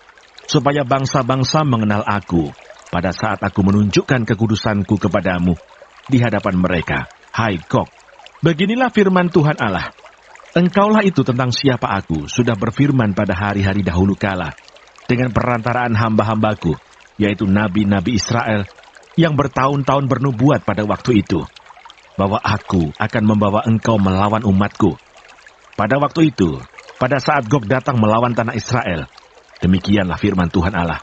supaya bangsa-bangsa mengenal aku, pada saat aku menunjukkan kekudusanku kepadamu, di hadapan mereka, hai Gog. Beginilah firman Tuhan Allah, engkaulah itu tentang siapa aku sudah berfirman pada hari-hari dahulu kala, dengan perantaraan hamba-hambaku, yaitu nabi-nabi Israel, yang bertahun-tahun bernubuat pada waktu itu, bahwa aku akan membawa engkau melawan umatku. Pada waktu itu, pada saat Gog datang melawan tanah Israel, demikianlah firman Tuhan Allah,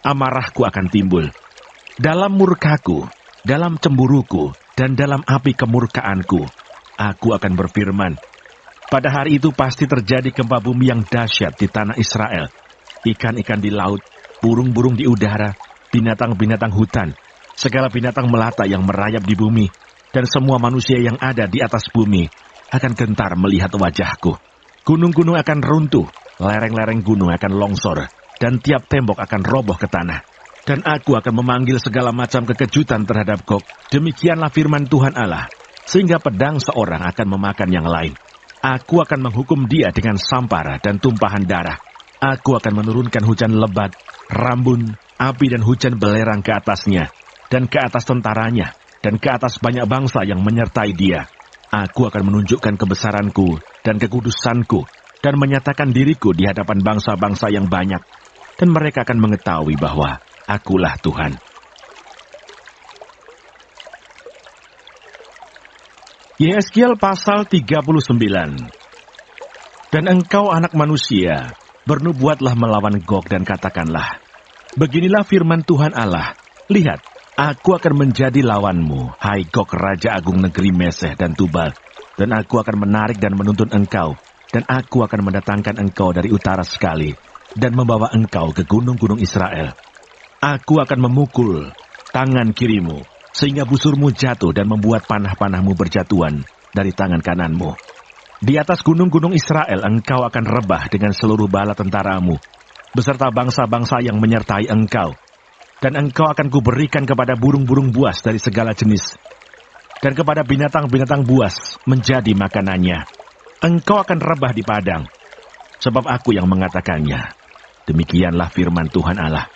amarahku akan timbul. Dalam murkaku, dalam cemburuku, dan dalam api kemurkaanku, aku akan berfirman. Pada hari itu pasti terjadi gempa bumi yang dahsyat di tanah Israel. Ikan-ikan di laut, burung-burung di udara, binatang-binatang hutan, segala binatang melata yang merayap di bumi, dan semua manusia yang ada di atas bumi akan gentar melihat wajahku. Gunung-gunung akan runtuh, lereng-lereng gunung akan longsor, dan tiap tembok akan roboh ke tanah. Dan aku akan memanggil segala macam kekejutan terhadap Gog. Demikianlah firman Tuhan Allah, sehingga pedang seorang akan memakan yang lain. Aku akan menghukum dia dengan sampar dan tumpahan darah. Aku akan menurunkan hujan lebat, rambun, api dan hujan belerang ke atasnya, dan ke atas tentaranya, dan ke atas banyak bangsa yang menyertai dia. Aku akan menunjukkan kebesaranku dan kekudusanku, dan menyatakan diriku di hadapan bangsa-bangsa yang banyak, dan mereka akan mengetahui bahwa Akulah Tuhan. Yehezkiel pasal 39. Dan engkau anak manusia, bernubuatlah melawan Gog dan katakanlah, beginilah firman Tuhan Allah, lihat, aku akan menjadi lawanmu, hai Gog raja agung negeri Meseh dan Tubal, dan aku akan menarik dan menuntun engkau, dan aku akan mendatangkan engkau dari utara sekali, dan membawa engkau ke gunung-gunung Israel. Aku akan memukul tangan kirimu, sehingga busurmu jatuh dan membuat panah-panahmu berjatuhan dari tangan kananmu. Di atas gunung-gunung Israel engkau akan rebah dengan seluruh bala tentaramu, beserta bangsa-bangsa yang menyertai engkau. Dan engkau akan kuberikan kepada burung-burung buas dari segala jenis, dan kepada binatang-binatang buas menjadi makanannya. Engkau akan rebah di padang, sebab aku yang mengatakannya. Demikianlah firman Tuhan Allah.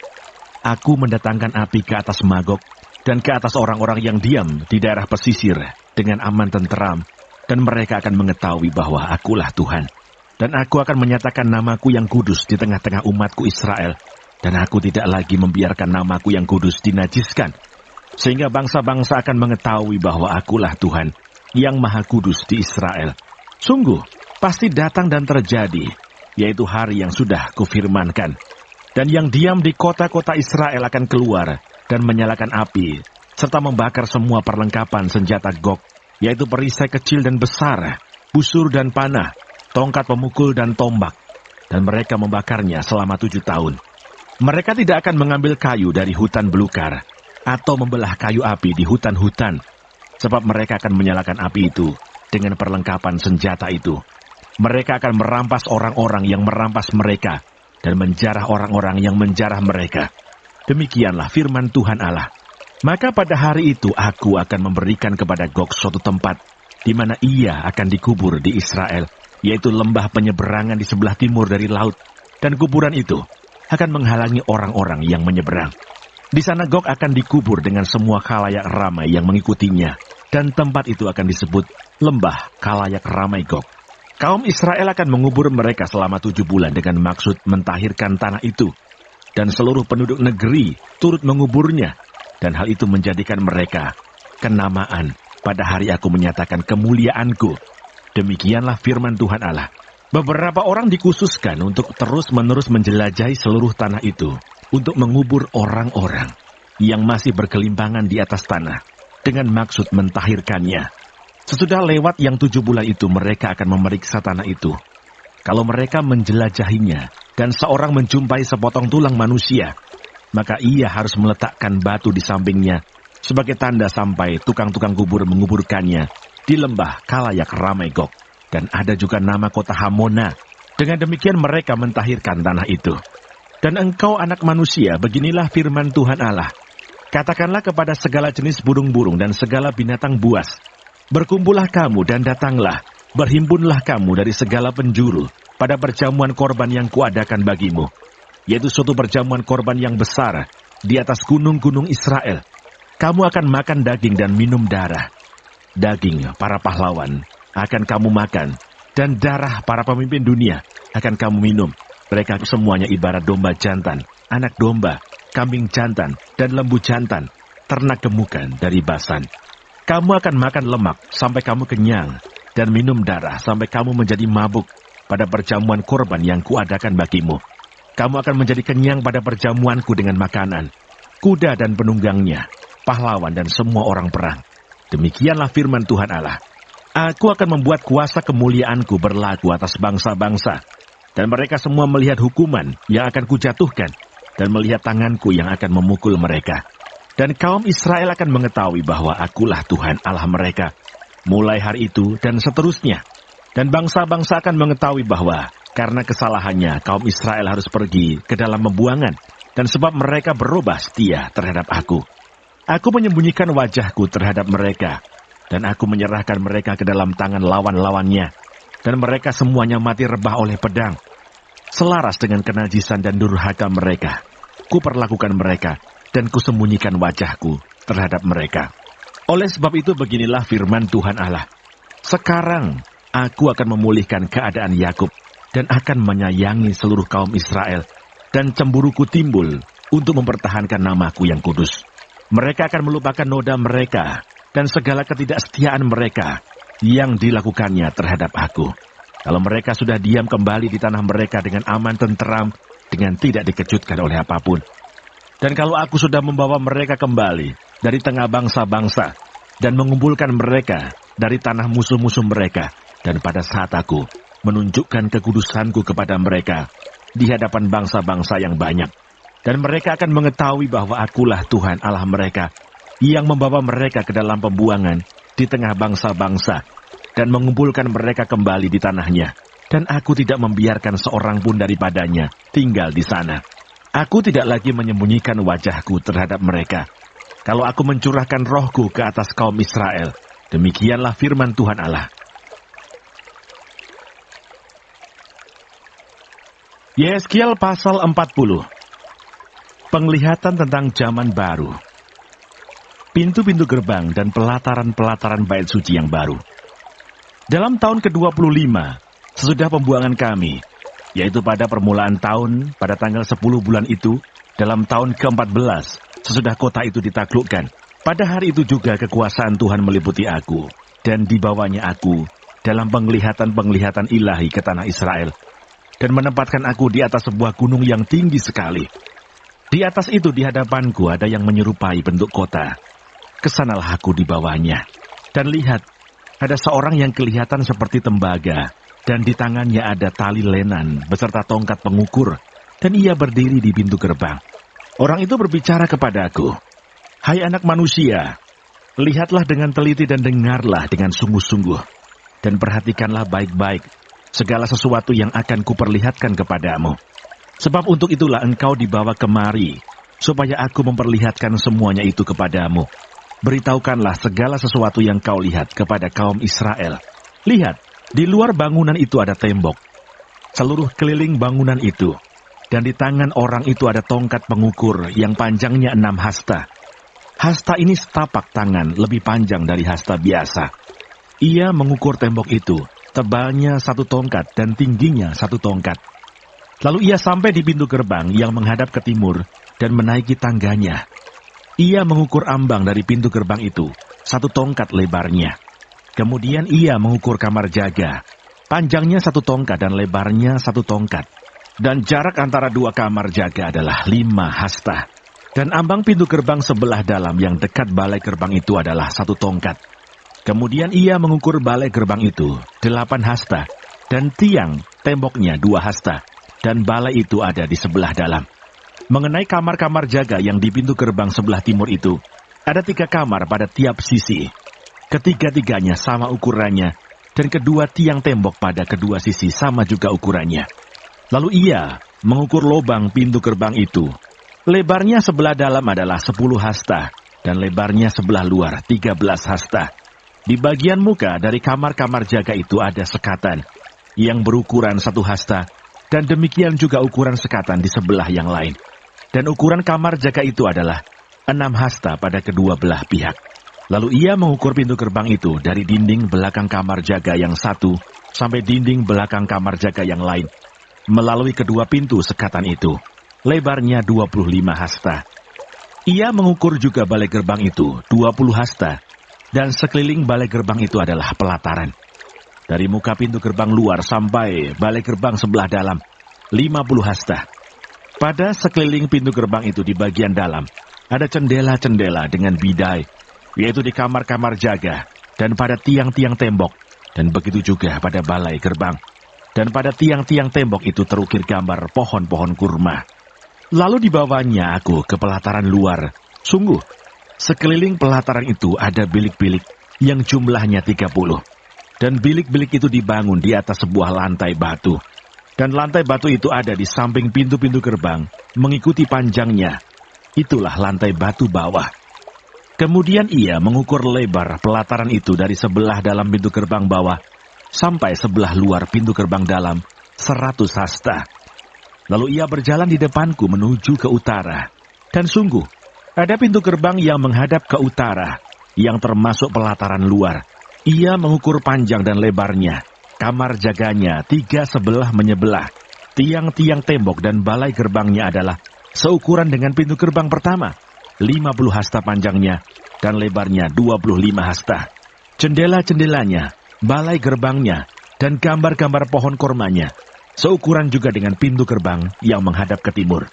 Aku mendatangkan api ke atas Magog dan ke atas orang-orang yang diam di daerah pesisir dengan aman tenteram, dan mereka akan mengetahui bahwa Akulah Tuhan. Dan aku akan menyatakan namaku yang kudus di tengah-tengah umatku Israel, dan aku tidak lagi membiarkan namaku yang kudus dinajiskan, sehingga bangsa-bangsa akan mengetahui bahwa Akulah Tuhan yang Maha Kudus di Israel. Sungguh, pasti datang dan terjadi, yaitu hari yang sudah kufirmankan. Dan yang diam di kota-kota Israel akan keluar dan menyalakan api, serta membakar semua perlengkapan senjata Gog, yaitu perisai kecil dan besar, busur dan panah, tongkat pemukul dan tombak. Dan mereka membakarnya selama 7 tahun. Mereka tidak akan mengambil kayu dari hutan belukar, atau membelah kayu api di hutan-hutan, sebab mereka akan menyalakan api itu dengan perlengkapan senjata itu. Mereka akan merampas orang-orang yang merampas mereka, dan menjarah orang-orang yang menjarah mereka. Demikianlah firman Tuhan Allah. Maka pada hari itu aku akan memberikan kepada Gog suatu tempat, di mana ia akan dikubur di Israel, yaitu lembah penyeberangan di sebelah timur dari laut, dan kuburan itu akan menghalangi orang-orang yang menyeberang. Di sana Gog akan dikubur dengan semua khalayak ramai yang mengikutinya, dan tempat itu akan disebut lembah khalayak ramai Gog. Kaum Israel akan mengubur mereka selama 7 bulan dengan maksud mentahirkan tanah itu, dan seluruh penduduk negeri turut menguburnya, dan hal itu menjadikan mereka kenamaan pada hari aku menyatakan kemuliaanku. Demikianlah firman Tuhan Allah. Beberapa orang dikhususkan untuk terus-menerus menjelajahi seluruh tanah itu, untuk mengubur orang-orang yang masih berkelimpangan di atas tanah, dengan maksud mentahirkannya. Sesudah lewat yang 7 bulan itu, mereka akan memeriksa tanah itu. Kalau mereka menjelajahinya, dan seorang menjumpai sepotong tulang manusia, maka ia harus meletakkan batu di sampingnya, sebagai tanda sampai tukang-tukang kubur menguburkannya di lembah khalayak ramai Gog. Dan ada juga nama kota Hamona. Dengan demikian mereka mentahirkan tanah itu. Dan engkau anak manusia, beginilah firman Tuhan Allah. Katakanlah kepada segala jenis burung-burung dan segala binatang buas, berkumpullah kamu dan datanglah, berhimpunlah kamu dari segala penjuru pada perjamuan korban yang kuadakan bagimu, yaitu suatu perjamuan korban yang besar di atas gunung-gunung Israel. Kamu akan makan daging dan minum darah. Daging para pahlawan akan kamu makan, dan darah para pemimpin dunia akan kamu minum. Mereka semuanya ibarat domba jantan, anak domba, kambing jantan, dan lembu jantan, ternak gemukan dari Basan. Kamu akan makan lemak sampai kamu kenyang, dan minum darah sampai kamu menjadi mabuk pada perjamuan korban yang kuadakan bagimu. Kamu akan menjadi kenyang pada perjamuanku dengan makanan, kuda dan penunggangnya, pahlawan dan semua orang perang. Demikianlah firman Tuhan Allah. Aku akan membuat kuasa kemuliaanku berlaku atas bangsa-bangsa, dan mereka semua melihat hukuman yang akan kujatuhkan, dan melihat tanganku yang akan memukul mereka. Dan kaum Israel akan mengetahui bahwa Akulah Tuhan Allah mereka, mulai hari itu dan seterusnya. Dan bangsa-bangsa akan mengetahui bahwa karena kesalahannya kaum Israel harus pergi ke dalam pembuangan, dan sebab mereka berubah setia terhadap aku. Aku menyembunyikan wajahku terhadap mereka, dan aku menyerahkan mereka ke dalam tangan lawan-lawannya, dan mereka semuanya mati rebah oleh pedang. Selaras dengan kenajisan dan durhaka mereka, kuperlakukan mereka, dan kusembunyikan wajahku terhadap mereka. Oleh sebab itu beginilah firman Tuhan Allah. Sekarang aku akan memulihkan keadaan Yakub, dan akan menyayangi seluruh kaum Israel, dan cemburuku timbul untuk mempertahankan namaku yang kudus. Mereka akan melupakan noda mereka dan segala ketidaksetiaan mereka yang dilakukannya terhadap aku. Kalau mereka sudah diam kembali di tanah mereka dengan aman tenteram, dengan tidak dikejutkan oleh apapun. Dan kalau aku sudah membawa mereka kembali dari tengah bangsa-bangsa dan mengumpulkan mereka dari tanah musuh-musuh mereka, dan pada saat aku menunjukkan kekudusanku kepada mereka di hadapan bangsa-bangsa yang banyak, dan mereka akan mengetahui bahwa akulah Tuhan Allah mereka yang membawa mereka ke dalam pembuangan di tengah bangsa-bangsa dan mengumpulkan mereka kembali di tanahnya, dan aku tidak membiarkan seorang pun daripadanya tinggal di sana. Aku tidak lagi menyembunyikan wajahku terhadap mereka. Kalau aku mencurahkan rohku ke atas kaum Israel, demikianlah firman Tuhan Allah. Yehezkiel pasal 40. Penglihatan tentang zaman baru. Pintu-pintu gerbang dan pelataran-pelataran bait suci yang baru. Dalam tahun ke-25, sesudah pembuangan kami, yaitu pada permulaan tahun, pada tanggal 10 bulan itu, dalam tahun ke-14, sesudah kota itu ditaklukkan, pada hari itu juga kekuasaan Tuhan meliputi aku, dan dibawanya aku dalam penglihatan-penglihatan ilahi ke tanah Israel, dan menempatkan aku di atas sebuah gunung yang tinggi sekali. Di atas itu di hadapanku ada yang menyerupai bentuk kota. Kesanalah aku di bawahnya. Dan lihat, ada seorang yang kelihatan seperti tembaga, dan di tangannya ada tali lenan beserta tongkat pengukur, dan ia berdiri di pintu gerbang. Orang itu berbicara kepadaku, "Hai anak manusia, lihatlah dengan teliti dan dengarlah dengan sungguh-sungguh, dan perhatikanlah baik-baik segala sesuatu yang akan kuperlihatkan kepadamu. Sebab untuk itulah engkau dibawa kemari, supaya aku memperlihatkan semuanya itu kepadamu. Beritahukanlah segala sesuatu yang kau lihat kepada kaum Israel. Lihat, di luar bangunan itu ada tembok, seluruh keliling bangunan itu, dan di tangan orang itu ada tongkat pengukur yang panjangnya 6 hasta. Hasta ini setapak tangan lebih panjang dari hasta biasa. Ia mengukur tembok itu, tebalnya 1 tongkat dan tingginya 1 tongkat. Lalu ia sampai di pintu gerbang yang menghadap ke timur dan menaiki tangganya. Ia mengukur ambang dari pintu gerbang itu, 1 tongkat lebarnya. Kemudian ia mengukur kamar jaga, panjangnya 1 tongkat dan lebarnya 1 tongkat. Dan jarak antara 2 kamar jaga adalah 5 hasta. Dan ambang pintu gerbang sebelah dalam yang dekat balai gerbang itu adalah 1 tongkat. Kemudian ia mengukur balai gerbang itu 8 hasta, dan tiang temboknya 2 hasta, dan balai itu ada di sebelah dalam. Mengenai kamar-kamar jaga yang di pintu gerbang sebelah timur itu, ada 3 kamar pada tiap sisi. Ketiga-tiganya sama ukurannya, dan kedua tiang tembok pada kedua sisi sama juga ukurannya. Lalu ia mengukur lubang pintu gerbang itu. Lebarnya sebelah dalam adalah 10 hasta, dan lebarnya sebelah luar 13 hasta. Di bagian muka dari kamar-kamar jaga itu ada sekatan yang berukuran 1 hasta, dan demikian juga ukuran sekatan di sebelah yang lain. Dan ukuran kamar jaga itu adalah 6 hasta pada kedua belah pihak. Lalu ia mengukur pintu gerbang itu dari dinding belakang kamar jaga yang satu sampai dinding belakang kamar jaga yang lain, melalui kedua pintu sekatan itu. Lebarnya 25 hasta. Ia mengukur juga balai gerbang itu 20 hasta, dan sekeliling balai gerbang itu adalah pelataran. Dari muka pintu gerbang luar sampai balai gerbang sebelah dalam, 50 hasta. Pada sekeliling pintu gerbang itu di bagian dalam, ada cendela-cendela dengan bidai, yaitu di kamar-kamar jaga, dan pada tiang-tiang tembok, dan begitu juga pada balai gerbang. Dan pada tiang-tiang tembok itu terukir gambar pohon-pohon kurma. Lalu dibawanya aku ke pelataran luar. Sungguh, sekeliling pelataran itu ada bilik-bilik yang jumlahnya 30. Dan bilik-bilik itu dibangun di atas sebuah lantai batu. Dan lantai batu itu ada di samping pintu-pintu gerbang, mengikuti panjangnya. Itulah lantai batu bawah. Kemudian ia mengukur lebar pelataran itu dari sebelah dalam pintu gerbang bawah sampai sebelah luar pintu gerbang dalam, 100 hasta. Lalu ia berjalan di depanku menuju ke utara. Dan sungguh, ada pintu gerbang yang menghadap ke utara, yang termasuk pelataran luar. Ia mengukur panjang dan lebarnya. Kamar jaganya 3 sebelah menyebelah. Tiang-tiang tembok dan balai gerbangnya adalah seukuran dengan pintu gerbang pertama, 50 hasta panjangnya, dan lebarnya 25 hasta. Jendela-jendelanya, balai gerbangnya, dan gambar-gambar pohon kormanya, seukuran juga dengan pintu gerbang yang menghadap ke timur.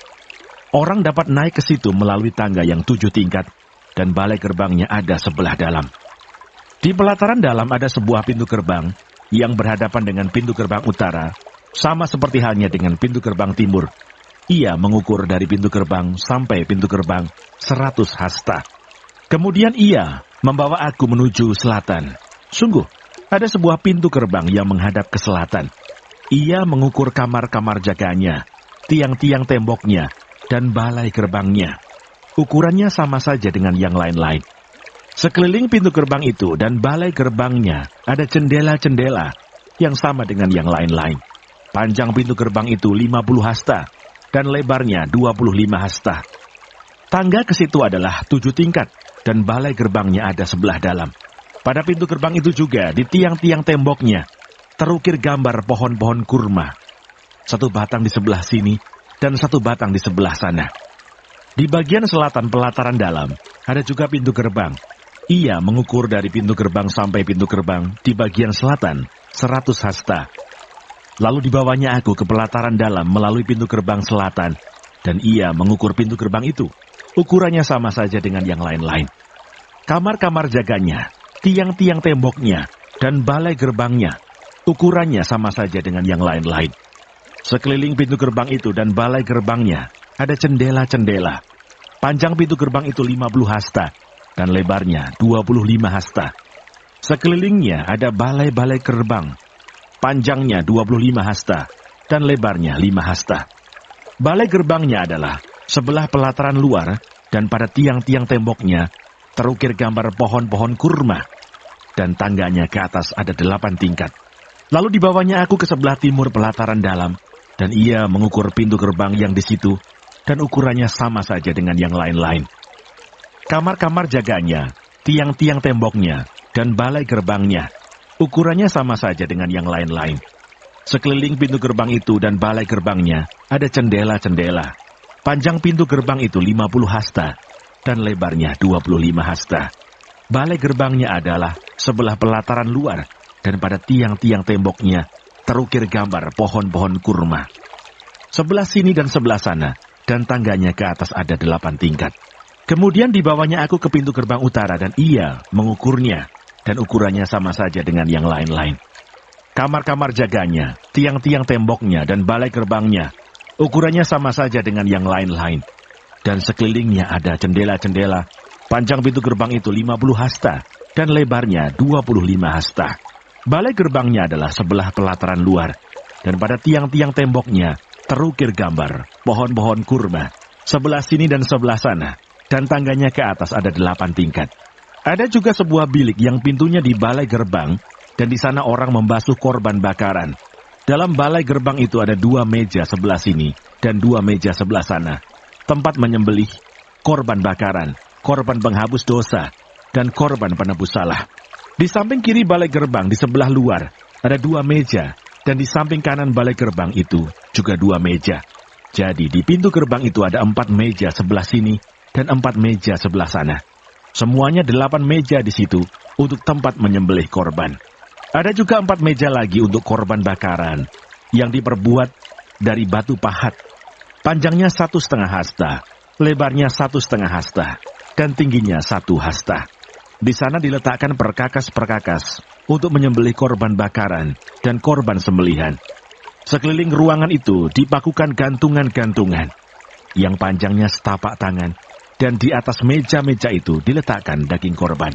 Orang dapat naik ke situ melalui tangga yang 7 tingkat, dan balai gerbangnya ada sebelah dalam. Di pelataran dalam ada sebuah pintu gerbang yang berhadapan dengan pintu gerbang utara, sama seperti halnya dengan pintu gerbang timur. Ia mengukur dari pintu gerbang sampai pintu gerbang 100 hasta. Kemudian ia membawa aku menuju selatan. Sungguh, ada sebuah pintu gerbang yang menghadap ke selatan. Ia mengukur kamar-kamar jaganya, tiang-tiang temboknya, dan balai gerbangnya. Ukurannya sama saja dengan yang lain-lain. Sekeliling pintu gerbang itu dan balai gerbangnya ada jendela-jendela yang sama dengan yang lain-lain. Panjang pintu gerbang itu 50 hasta dan lebarnya 25 hasta. Tangga ke situ adalah 7 tingkat dan balai gerbangnya ada sebelah dalam. Pada pintu gerbang itu juga di tiang-tiang temboknya terukir gambar pohon-pohon kurma. 1 batang di sebelah sini dan 1 batang di sebelah sana. Di bagian selatan pelataran dalam ada juga pintu gerbang. Ia mengukur dari pintu gerbang sampai pintu gerbang di bagian selatan 100 hasta. Lalu dibawanya aku ke pelataran dalam melalui pintu gerbang selatan, dan ia mengukur pintu gerbang itu. Ukurannya sama saja dengan yang lain-lain. Kamar-kamar jaganya, tiang-tiang temboknya, dan balai gerbangnya, ukurannya sama saja dengan yang lain-lain. Sekeliling pintu gerbang itu dan balai gerbangnya ada jendela-jendela. Panjang pintu gerbang itu 50 hasta, dan lebarnya 25 hasta. Sekelilingnya ada balai-balai gerbang. Panjangnya 25 hasta, dan lebarnya 5 hasta. Balai gerbangnya adalah sebelah pelataran luar, dan pada tiang-tiang temboknya terukir gambar pohon-pohon kurma, dan tangganya ke atas ada 8 tingkat. Lalu dibawanya aku ke sebelah timur pelataran dalam, dan ia mengukur pintu gerbang yang di situ, dan ukurannya sama saja dengan yang lain-lain. Kamar-kamar jaganya, tiang-tiang temboknya, dan balai gerbangnya, ukurannya sama saja dengan yang lain-lain. Sekeliling pintu gerbang itu dan balai gerbangnya ada jendela-jendela. Panjang pintu gerbang itu 50 hasta, dan lebarnya 25 hasta. Balai gerbangnya adalah sebelah pelataran luar, dan pada tiang-tiang temboknya terukir gambar pohon-pohon kurma. Sebelah sini dan sebelah sana, dan tangganya ke atas ada 8 tingkat. Kemudian dibawanya aku ke pintu gerbang utara dan ia mengukurnya, dan ukurannya sama saja dengan yang lain-lain. Kamar-kamar jaganya, tiang-tiang temboknya, dan balai gerbangnya, ukurannya sama saja dengan yang lain-lain. Dan sekelilingnya ada jendela-jendela, panjang pintu gerbang itu 50 hasta, dan lebarnya 25 hasta. Balai gerbangnya adalah sebelah pelataran luar, dan pada tiang-tiang temboknya terukir gambar pohon-pohon kurma, sebelah sini dan sebelah sana. Dan tangganya ke atas ada 8 tingkat. Ada juga sebuah bilik yang pintunya di balai gerbang, dan di sana orang membasuh korban bakaran. Dalam balai gerbang itu ada 2 meja sebelah sini, dan 2 meja sebelah sana. Tempat menyembelih, korban bakaran, korban penghapus dosa, dan korban penebus salah. Di samping kiri balai gerbang di sebelah luar, ada 2 meja, dan di samping kanan balai gerbang itu juga 2 meja. Jadi di pintu gerbang itu ada 4 meja sebelah sini, dan 4 meja sebelah sana. Semuanya 8 meja di situ untuk tempat menyembelih korban. Ada juga 4 meja lagi untuk korban bakaran yang diperbuat dari batu pahat. Panjangnya 1,5 hasta, lebarnya 1,5 hasta, dan tingginya 1 hasta. Di sana diletakkan perkakas-perkakas untuk menyembelih korban bakaran dan korban sembelihan. Sekeliling ruangan itu dipakukan gantungan-gantungan yang panjangnya setapak tangan, dan di atas meja-meja itu diletakkan daging korban.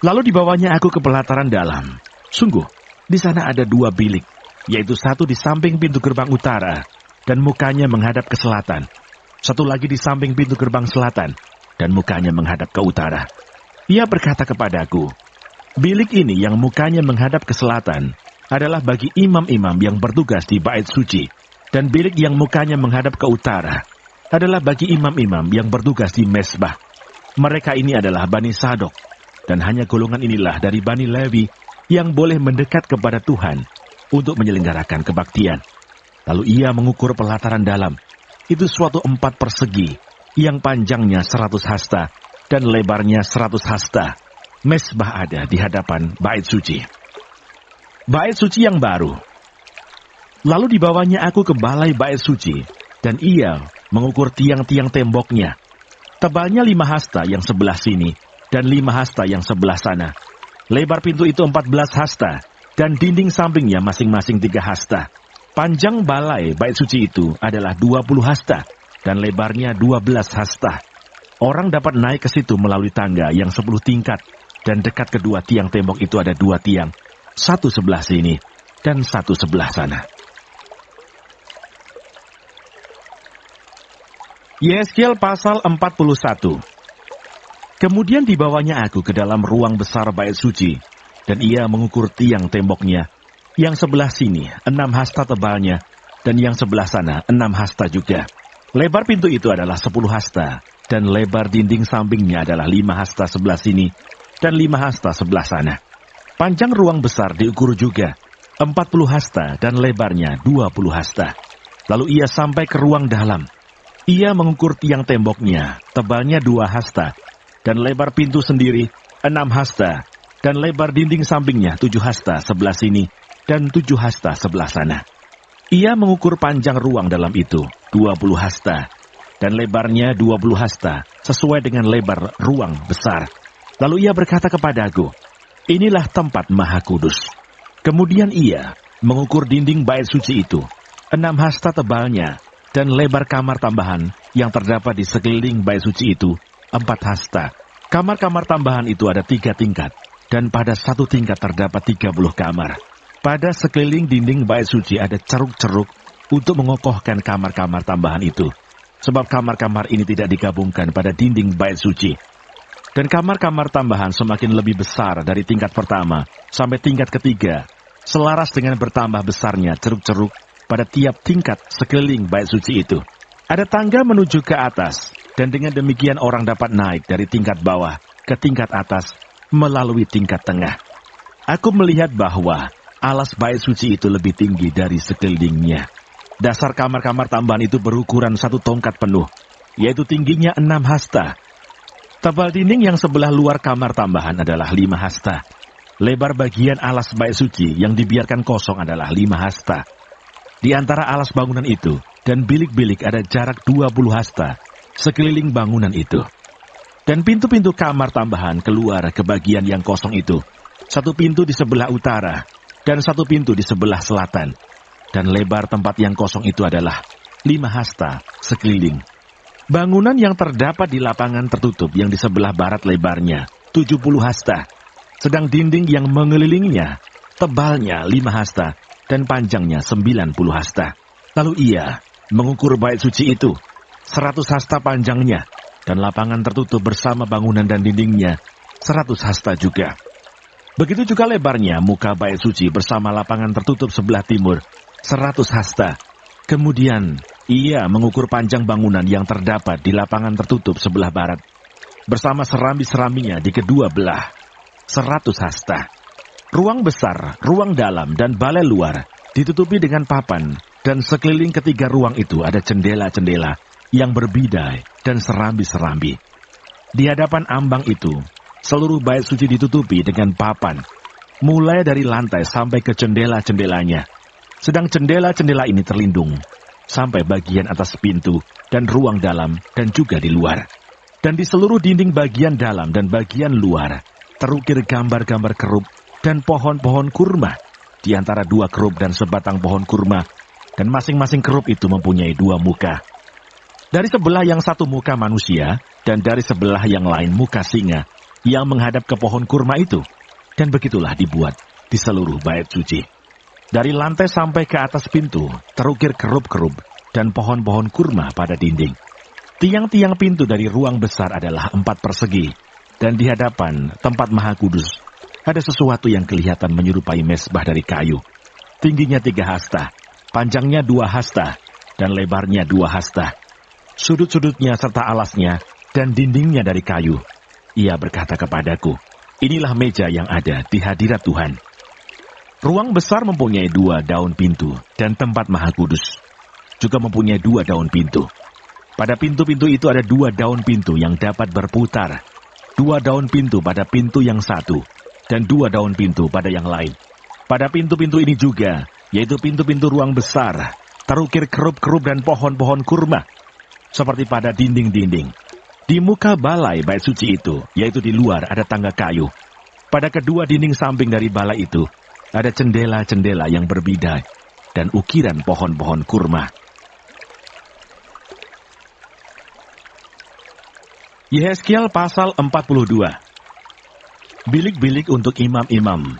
Lalu dibawanya aku ke pelataran dalam. Sungguh, di sana ada 2 bilik. yaitu satu di samping pintu gerbang utara, dan mukanya menghadap ke selatan. Satu lagi di samping pintu gerbang selatan, dan mukanya menghadap ke utara. Ia berkata kepadaku, bilik ini yang mukanya menghadap ke selatan adalah bagi imam-imam yang bertugas di bait suci, dan bilik yang mukanya menghadap ke utara adalah bagi imam-imam yang bertugas di mezbah. Mereka ini adalah Bani Sadok, dan hanya golongan inilah dari Bani Lewi yang boleh mendekat kepada Tuhan untuk menyelenggarakan kebaktian. Lalu ia mengukur pelataran dalam. Itu suatu 4 persegi, yang panjangnya 100 hasta, dan lebarnya 100 hasta. Mezbah ada di hadapan bait suci. Bait suci yang baru. Lalu dibawanya aku ke balai bait suci, dan ia mengukur tiang-tiang temboknya. Tebalnya 5 hasta yang sebelah sini, dan 5 hasta yang sebelah sana. Lebar pintu itu 14 hasta, dan dinding sampingnya masing-masing 3 hasta. Panjang balai bait suci itu adalah 20 hasta, dan lebarnya 12 hasta. Orang dapat naik ke situ melalui tangga yang 10 tingkat, dan dekat kedua tiang tembok itu ada 2 tiang, satu sebelah sini, dan satu sebelah sana. Yehezkiel pasal 41. Kemudian dibawanya aku ke dalam ruang besar bait suci, dan ia mengukur tiang temboknya. Yang sebelah sini 6 hasta tebalnya, dan yang sebelah sana 6 hasta juga. Lebar pintu itu adalah 10 hasta, dan lebar dinding sampingnya adalah 5 hasta sebelah sini, dan 5 hasta sebelah sana. Panjang ruang besar diukur juga, 40 hasta, dan lebarnya 20 hasta. Lalu ia sampai ke ruang dalam. Ia mengukur tiang temboknya, tebalnya 2 hasta, dan lebar pintu sendiri 6 hasta, dan lebar dinding sampingnya 7 hasta sebelah sini, dan 7 hasta sebelah sana. Ia mengukur panjang ruang dalam itu 20 hasta, dan lebarnya 20 hasta, sesuai dengan lebar ruang besar. Lalu ia berkata kepadaku, inilah tempat maha kudus. Kemudian ia mengukur dinding bait suci itu, 6 hasta tebalnya, dan lebar kamar tambahan yang terdapat di sekeliling bait suci itu 4 hasta. Kamar-kamar tambahan itu ada 3 tingkat, dan pada satu tingkat terdapat 30 kamar. Pada sekeliling dinding bait suci ada ceruk-ceruk untuk mengokohkan kamar-kamar tambahan itu, sebab kamar-kamar ini tidak digabungkan pada dinding bait suci. Dan kamar-kamar tambahan semakin lebih besar dari tingkat pertama sampai tingkat ketiga, selaras dengan bertambah besarnya ceruk-ceruk pada tiap tingkat sekeliling bait suci itu. Ada tangga menuju ke atas, dan dengan demikian orang dapat naik dari tingkat bawah ke tingkat atas melalui tingkat tengah. Aku melihat bahwa alas bait suci itu lebih tinggi dari sekelilingnya. Dasar kamar-kamar tambahan itu berukuran 1 tongkat penuh, yaitu tingginya 6 hasta. Tebal dinding yang sebelah luar kamar tambahan adalah 5 hasta. Lebar bagian alas bait suci yang dibiarkan kosong adalah 5 hasta. Di antara alas bangunan itu dan bilik-bilik ada jarak 20 hasta sekeliling bangunan itu. Dan pintu-pintu kamar tambahan keluar ke bagian yang kosong itu, 1 pintu di sebelah utara dan 1 pintu di sebelah selatan. Dan lebar tempat yang kosong itu adalah 5 hasta sekeliling. Bangunan yang terdapat di lapangan tertutup yang di sebelah barat lebarnya 70 hasta, sedang dinding yang mengelilinginya tebalnya 5 hasta dan panjangnya 90 hasta. Lalu ia mengukur bait suci itu, 100 hasta panjangnya, dan lapangan tertutup bersama bangunan dan dindingnya 100 hasta juga. Begitu juga lebarnya muka bait suci bersama lapangan tertutup sebelah timur 100 hasta. Kemudian ia mengukur panjang bangunan yang terdapat di lapangan tertutup sebelah barat, bersama serambi-serambinya di kedua belah 100 hasta. Ruang besar, ruang dalam, dan balai luar ditutupi dengan papan, dan sekeliling ketiga ruang itu ada jendela-jendela yang berbidai dan serambi-serambi. Di hadapan ambang itu, seluruh bait suci ditutupi dengan papan, mulai dari lantai sampai ke jendela-jendelanya. Sedang jendela-jendela ini terlindung sampai bagian atas pintu dan ruang dalam dan juga di luar. Dan di seluruh dinding bagian dalam dan bagian luar terukir gambar-gambar kerup dan pohon-pohon kurma, di antara 2 kerup dan sebatang pohon kurma, dan masing-masing kerup itu mempunyai 2 muka. Dari sebelah yang satu muka manusia, dan dari sebelah yang lain muka singa, yang menghadap ke pohon kurma itu. Dan begitulah dibuat di seluruh bait suci. Dari lantai sampai ke atas pintu, terukir kerup-kerup dan pohon-pohon kurma pada dinding. Tiang-tiang pintu dari ruang besar adalah 4 persegi, dan di hadapan tempat Maha Kudus ada sesuatu yang kelihatan menyerupai mezbah dari kayu. Tingginya 3 hasta, panjangnya 2 hasta, dan lebarnya 2 hasta. Sudut-sudutnya serta alasnya dan dindingnya dari kayu. Ia berkata kepadaku, inilah meja yang ada di hadirat Tuhan. Ruang besar mempunyai 2 daun pintu, dan tempat Maha Kudus juga mempunyai 2 daun pintu. Pada pintu-pintu itu ada 2 daun pintu yang dapat berputar, 2 daun pintu pada pintu yang satu, dan 2 daun pintu pada yang lain. Pada pintu-pintu ini juga, yaitu pintu-pintu ruang besar, terukir kerup-kerup dan pohon-pohon kurma, seperti pada dinding-dinding. Di muka balai bait suci itu, yaitu di luar, ada tangga kayu. Pada kedua dinding samping dari balai itu, ada jendela-jendela yang berbidai dan ukiran pohon-pohon kurma. Yehezkiel pasal 42. Bilik-bilik untuk imam-imam.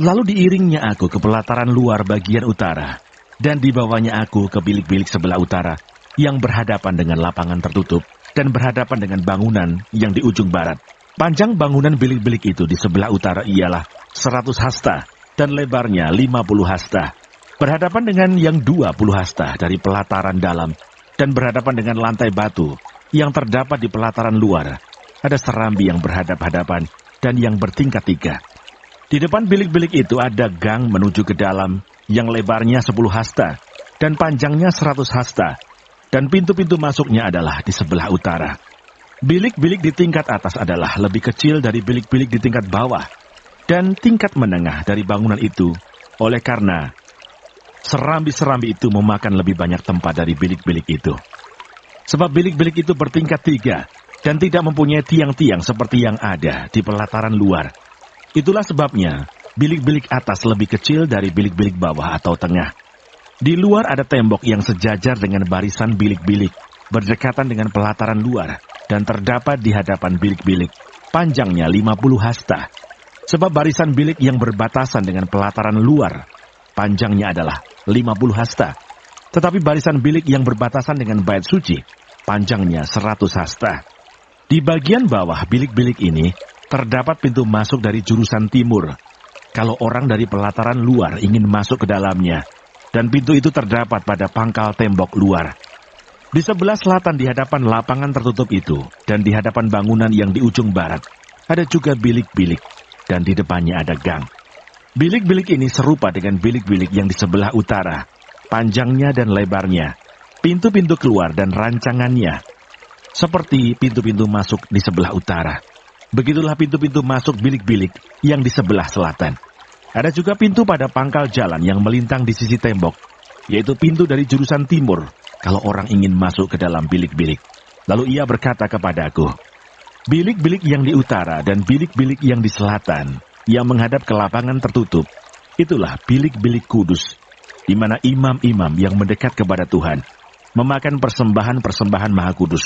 Lalu diiringnya aku ke pelataran luar bagian utara, dan dibawanya aku ke bilik-bilik sebelah utara yang berhadapan dengan lapangan tertutup dan berhadapan dengan bangunan yang di ujung barat. Panjang bangunan bilik-bilik itu di sebelah utara ialah 100 hasta dan lebarnya 50 hasta. Berhadapan dengan yang 20 hasta dari pelataran dalam dan berhadapan dengan lantai batu yang terdapat di pelataran luar. Ada serambi yang berhadap-hadapan dan yang bertingkat 3. Di depan bilik-bilik itu ada gang menuju ke dalam yang lebarnya 10 hasta dan panjangnya 100 hasta. Dan pintu-pintu masuknya adalah di sebelah utara. Bilik-bilik di tingkat atas adalah lebih kecil dari bilik-bilik di tingkat bawah, dan tingkat menengah dari bangunan itu, oleh karena serambi-serambi itu memakan lebih banyak tempat dari bilik-bilik itu. Sebab bilik-bilik itu bertingkat 3, dan tidak mempunyai tiang-tiang seperti yang ada di pelataran luar. Itulah sebabnya bilik-bilik atas lebih kecil dari bilik-bilik bawah atau tengah. Di luar ada tembok yang sejajar dengan barisan bilik-bilik, berdekatan dengan pelataran luar, dan terdapat di hadapan bilik-bilik, panjangnya 50 hasta. Sebab barisan bilik yang berbatasan dengan pelataran luar, panjangnya adalah 50 hasta. Tetapi barisan bilik yang berbatasan dengan bait suci, panjangnya 100 hasta. Di bagian bawah bilik-bilik ini, terdapat pintu masuk dari jurusan timur. Kalau orang dari pelataran luar ingin masuk ke dalamnya, dan pintu itu terdapat pada pangkal tembok luar. Di sebelah selatan di hadapan lapangan tertutup itu, dan di hadapan bangunan yang di ujung barat, ada juga bilik-bilik, dan di depannya ada gang. Bilik-bilik ini serupa dengan bilik-bilik yang di sebelah utara, panjangnya dan lebarnya, pintu-pintu keluar dan rancangannya, seperti pintu-pintu masuk di sebelah utara. Begitulah pintu-pintu masuk bilik-bilik yang di sebelah selatan. Ada juga pintu pada pangkal jalan yang melintang di sisi tembok, yaitu pintu dari jurusan timur, kalau orang ingin masuk ke dalam bilik-bilik. Lalu ia berkata kepadaku, bilik-bilik yang di utara dan bilik-bilik yang di selatan, yang menghadap ke lapangan tertutup, itulah bilik-bilik kudus, di mana imam-imam yang mendekat kepada Tuhan, memakan persembahan-persembahan Maha Kudus.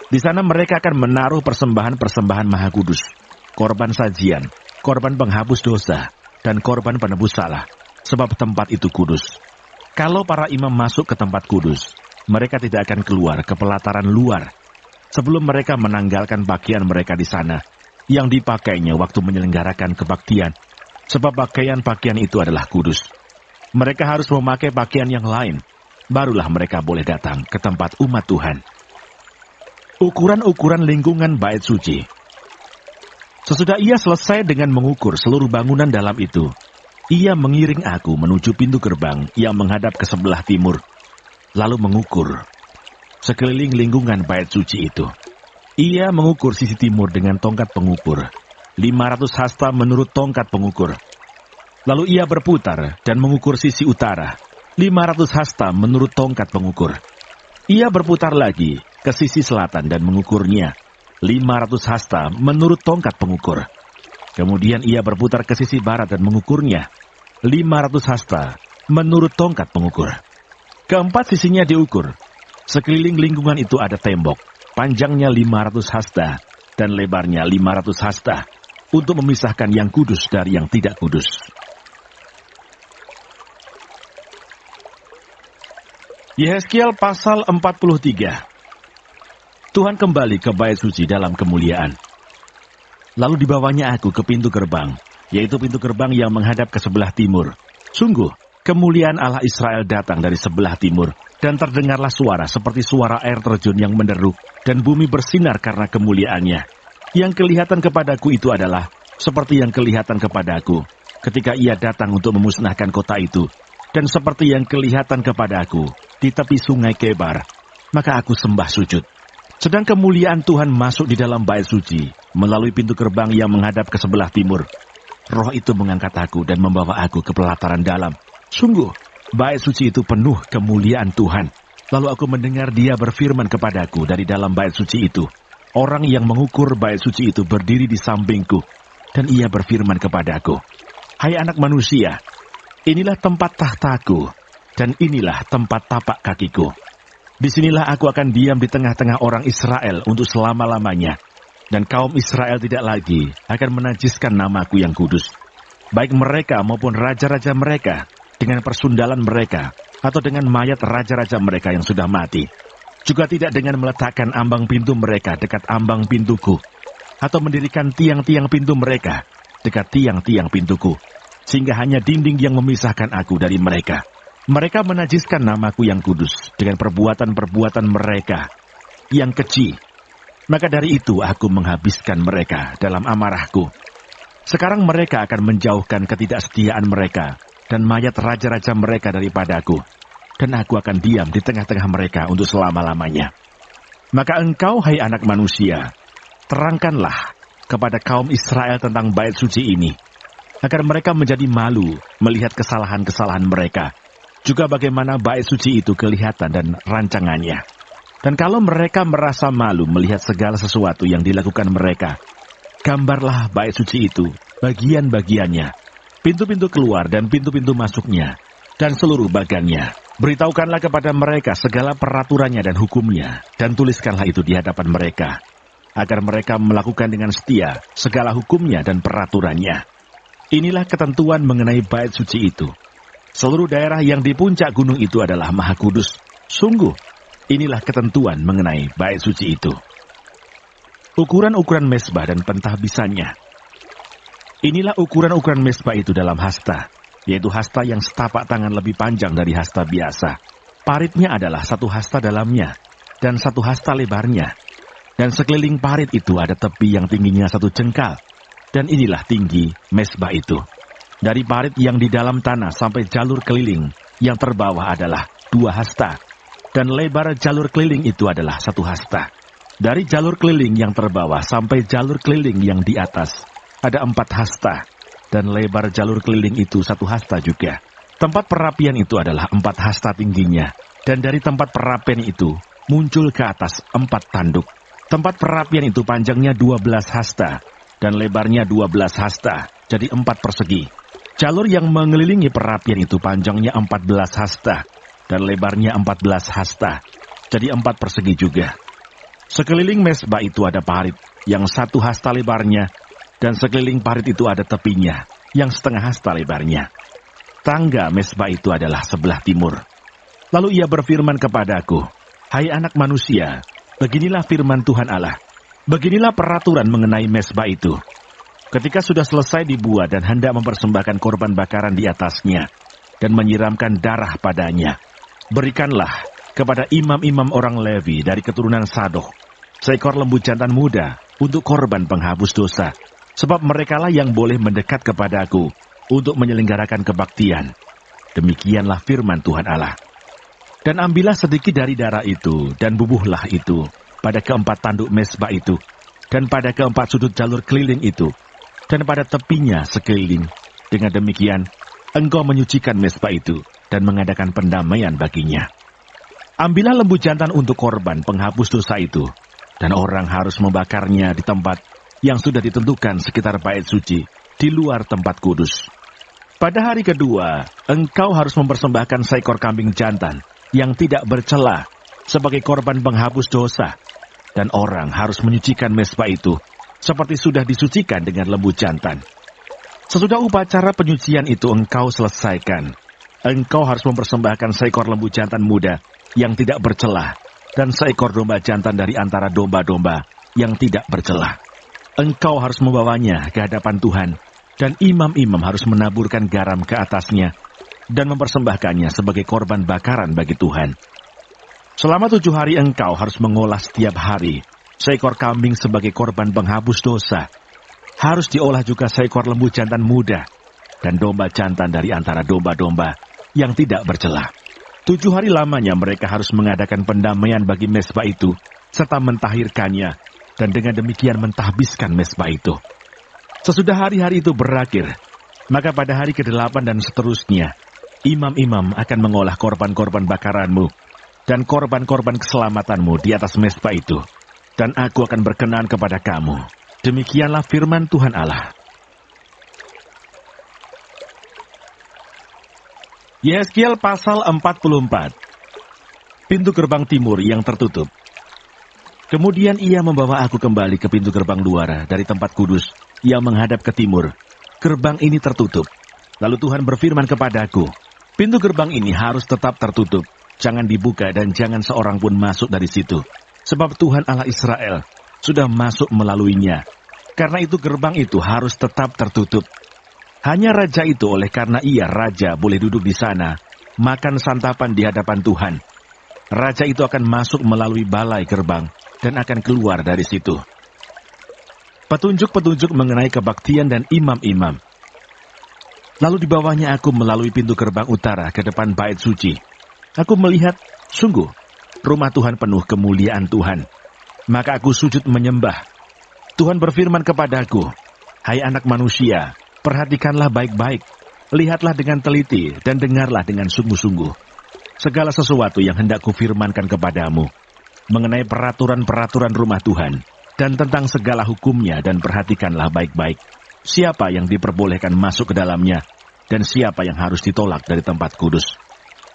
Di sana mereka akan menaruh persembahan-persembahan Maha Kudus, korban sajian, korban penghapus dosa, dan korban penebus salah, sebab tempat itu kudus. Kalau para imam masuk ke tempat kudus, mereka tidak akan keluar ke pelataran luar, sebelum mereka menanggalkan pakaian mereka di sana, yang dipakainya waktu menyelenggarakan kebaktian, sebab pakaian-pakaian itu adalah kudus. Mereka harus memakai pakaian yang lain, barulah mereka boleh datang ke tempat umat Tuhan. Ukuran-ukuran lingkungan bait suci. Sesudah ia selesai dengan mengukur seluruh bangunan dalam itu, ia mengiring aku menuju pintu gerbang yang menghadap ke sebelah timur, lalu mengukur sekeliling lingkungan bait suci itu. Ia mengukur sisi timur dengan tongkat pengukur, 500 hasta menurut tongkat pengukur. Lalu ia berputar dan mengukur sisi utara, 500 hasta menurut tongkat pengukur. Ia berputar lagi ke sisi selatan dan mengukurnya, 500 hasta menurut tongkat pengukur. Kemudian ia berputar ke sisi barat dan mengukurnya, 500 hasta menurut tongkat pengukur. Keempat sisinya diukur. Sekeliling lingkungan itu ada tembok, panjangnya 500 hasta dan lebarnya 500 hasta, untuk memisahkan yang kudus dari yang tidak kudus. Yehezkiel pasal 43. Tuhan kembali ke bait suci dalam kemuliaan. Lalu dibawanya aku ke pintu gerbang, yaitu pintu gerbang yang menghadap ke sebelah timur. Sungguh, kemuliaan Allah Israel datang dari sebelah timur, dan terdengarlah suara seperti suara air terjun yang menderu, dan bumi bersinar karena kemuliaannya. Yang kelihatan kepadaku itu adalah seperti yang kelihatan kepadaku ketika ia datang untuk memusnahkan kota itu, dan seperti yang kelihatan kepadaku di tepi sungai Kebar. Maka aku sembah sujud. Sedang kemuliaan Tuhan masuk di dalam bait suci melalui pintu gerbang yang menghadap ke sebelah timur. Roh itu mengangkat aku dan membawa aku ke pelataran dalam. Sungguh, bait suci itu penuh kemuliaan Tuhan. Lalu aku mendengar Dia berfirman kepadaku dari dalam bait suci itu. Orang yang mengukur bait suci itu berdiri di sampingku, dan ia berfirman kepadaku, "Hai anak manusia, inilah tempat tahtaku, dan inilah tempat tapak kakiku. Disinilah aku akan diam di tengah-tengah orang Israel untuk selama-lamanya, dan kaum Israel tidak lagi akan menajiskan namaku yang kudus, baik mereka maupun raja-raja mereka, dengan persundalan mereka, atau dengan mayat raja-raja mereka yang sudah mati. Juga tidak dengan meletakkan ambang pintu mereka dekat ambang pintuku, atau mendirikan tiang-tiang pintu mereka dekat tiang-tiang pintuku, sehingga hanya dinding yang memisahkan aku dari mereka. Mereka menajiskan namaku yang kudus dengan perbuatan-perbuatan mereka yang keji. Maka dari itu aku menghabiskan mereka dalam amarahku. Sekarang mereka akan menjauhkan ketidaksetiaan mereka dan mayat raja-raja mereka daripadaku, dan aku akan diam di tengah-tengah mereka untuk selama-lamanya. Maka engkau, hai anak manusia, terangkanlah kepada kaum Israel tentang bait suci ini, agar mereka menjadi malu melihat kesalahan-kesalahan mereka, juga bagaimana bait suci itu kelihatan dan rancangannya. Dan kalau mereka merasa malu melihat segala sesuatu yang dilakukan mereka, gambarlah bait suci itu, bagian-bagiannya, pintu-pintu keluar dan pintu-pintu masuknya, dan seluruh bagannya. Beritahukanlah kepada mereka segala peraturannya dan hukumnya, dan tuliskanlah itu di hadapan mereka, agar mereka melakukan dengan setia segala hukumnya dan peraturannya. Inilah ketentuan mengenai bait suci itu. Seluruh daerah yang di puncak gunung itu adalah maha kudus. Sungguh, inilah ketentuan mengenai bait suci itu. Ukuran-ukuran mezbah dan pentahbisannya. Inilah ukuran-ukuran mezbah itu dalam hasta, yaitu hasta yang setapak tangan lebih panjang dari hasta biasa. Paritnya adalah satu hasta dalamnya, dan satu hasta lebarnya. Dan sekeliling parit itu ada tepi yang tingginya 1 jengkal. Dan inilah tinggi mezbah itu. Dari parit yang di dalam tanah sampai jalur keliling yang terbawah adalah 2 hasta, dan lebar jalur keliling itu adalah 1 hasta. Dari jalur keliling yang terbawah sampai jalur keliling yang di atas ada 4 hasta, dan lebar jalur keliling itu 1 hasta juga. Tempat perapian itu adalah 4 hasta tingginya, dan dari tempat perapian itu muncul ke atas 4 tanduk. Tempat perapian itu panjangnya 12 hasta, dan lebarnya 12 hasta, jadi 4 persegi. Jalur yang mengelilingi perapian itu panjangnya 14 hasta, dan lebarnya 14 hasta, jadi 4 persegi juga. Sekeliling mezbah itu ada parit, yang 1 hasta lebarnya, dan sekeliling parit itu ada tepinya, yang 1/2 hasta lebarnya. Tangga mezbah itu adalah sebelah timur. Lalu ia berfirman kepadaku, "Hai anak manusia, beginilah firman Tuhan Allah. Beginilah peraturan mengenai mezbah itu. Ketika sudah selesai dibuat dan hendak mempersembahkan korban bakaran di atasnya, dan menyiramkan darah padanya, berikanlah kepada imam-imam orang Levi dari keturunan Sadok seekor lembu jantan muda untuk korban penghapus dosa, sebab merekalah yang boleh mendekat kepadaku untuk menyelenggarakan kebaktian. Demikianlah firman Tuhan Allah. Dan ambillah sedikit dari darah itu, dan bubuhlah itu pada keempat tanduk mezbah itu, dan pada keempat sudut jalur keliling itu, dan pada tepinya sekeliling. Dengan demikian, engkau menyucikan mezbah itu, dan mengadakan pendamaian baginya. Ambillah lembu jantan untuk korban penghapus dosa itu, dan orang harus membakarnya di tempat yang sudah ditentukan sekitar bait suci, di luar tempat kudus. Pada hari kedua, engkau harus mempersembahkan seekor kambing jantan, yang tidak bercela, sebagai korban penghapus dosa, dan orang harus menyucikan mezbah itu, seperti sudah disucikan dengan lembu jantan. Sesudah upacara penyucian itu engkau selesaikan, engkau harus mempersembahkan seekor lembu jantan muda yang tidak bercelah, dan seekor domba jantan dari antara domba-domba yang tidak bercelah. Engkau harus membawanya ke hadapan Tuhan, dan imam-imam harus menaburkan garam ke atasnya, dan mempersembahkannya sebagai korban bakaran bagi Tuhan. Selama 7 hari engkau harus mengolah setiap hari seekor kambing sebagai korban penghapus dosa. Harus diolah juga seekor lembu jantan muda, dan domba jantan dari antara domba-domba yang tidak bercelah. 7 hari lamanya mereka harus mengadakan pendamaian bagi mezbah itu, serta mentahirkannya, dan dengan demikian mentahbiskan mezbah itu. Sesudah hari-hari itu berakhir, maka pada hari ke-8 dan seterusnya, imam-imam akan mengolah korban-korban bakaranmu dan korban-korban keselamatanmu di atas mezbah itu, dan aku akan berkenan kepada kamu. Demikianlah firman Tuhan Allah. Yehezkiel pasal 44. Pintu gerbang timur yang tertutup. Kemudian ia membawa aku kembali ke pintu gerbang luar dari tempat kudus yang menghadap ke timur. Gerbang ini tertutup. Lalu Tuhan berfirman kepadaku, pintu gerbang ini harus tetap tertutup. Jangan dibuka dan jangan seorang pun masuk dari situ. Sebab Tuhan Allah Israel sudah masuk melaluinya. Karena itu gerbang itu harus tetap tertutup. Hanya raja itu oleh karena ia raja boleh duduk di sana, makan santapan di hadapan Tuhan. Raja itu akan masuk melalui balai gerbang dan akan keluar dari situ. Petunjuk-petunjuk mengenai kebaktian dan imam-imam. Lalu dibawanya aku melalui pintu gerbang utara ke depan bait suci. Aku melihat, sungguh, rumah Tuhan penuh kemuliaan Tuhan. Maka aku sujud menyembah. Tuhan berfirman kepadaku, hai anak manusia, perhatikanlah baik-baik, lihatlah dengan teliti, dan dengarlah dengan sungguh-sungguh segala sesuatu yang hendak kufirmankan kepadamu, mengenai peraturan-peraturan rumah Tuhan, dan tentang segala hukumnya, dan perhatikanlah baik-baik, siapa yang diperbolehkan masuk ke dalamnya, dan siapa yang harus ditolak dari tempat kudus.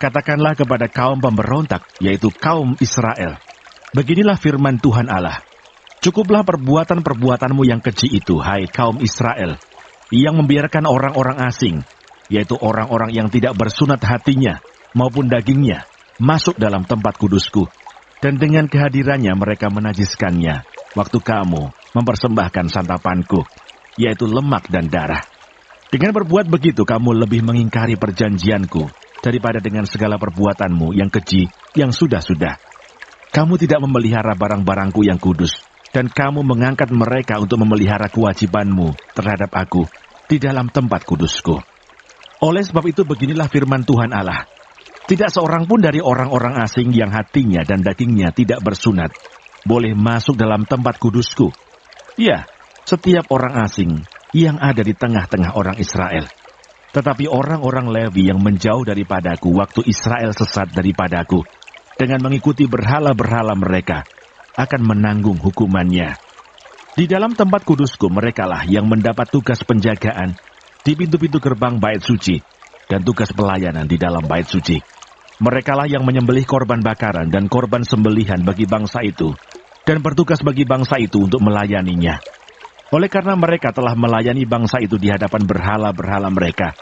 Katakanlah kepada kaum pemberontak, yaitu kaum Israel, beginilah firman Tuhan Allah, cukuplah perbuatan-perbuatanmu yang keji itu, hai kaum Israel, yang membiarkan orang-orang asing, yaitu orang-orang yang tidak bersunat hatinya maupun dagingnya, masuk dalam tempat kudusku, dan dengan kehadirannya mereka menajiskannya, waktu kamu mempersembahkan santapanku, yaitu lemak dan darah. Dengan berbuat begitu kamu lebih mengingkari perjanjianku, daripada dengan segala perbuatanmu yang keji, yang sudah-sudah. Kamu tidak memelihara barang-barangku yang kudus, dan kamu mengangkat mereka untuk memelihara kewajibanmu terhadap aku di dalam tempat kudusku. Oleh sebab itu beginilah firman Tuhan Allah, tidak seorang pun dari orang-orang asing yang hatinya dan dagingnya tidak bersunat, boleh masuk dalam tempat kudusku. Ya, setiap orang asing yang ada di tengah-tengah orang Israel. Tetapi orang-orang Lewi yang menjauh daripadaku waktu Israel sesat daripadaku, dengan mengikuti berhala-berhala mereka, akan menanggung hukumannya. Di dalam tempat kudusku merekalah yang mendapat tugas penjagaan di pintu-pintu gerbang bait suci, dan tugas pelayanan di dalam bait suci. Merekalah yang menyembelih korban bakaran dan korban sembelihan bagi bangsa itu, dan bertugas bagi bangsa itu untuk melayaninya. Oleh karena mereka telah melayani bangsa itu di hadapan berhala-berhala mereka,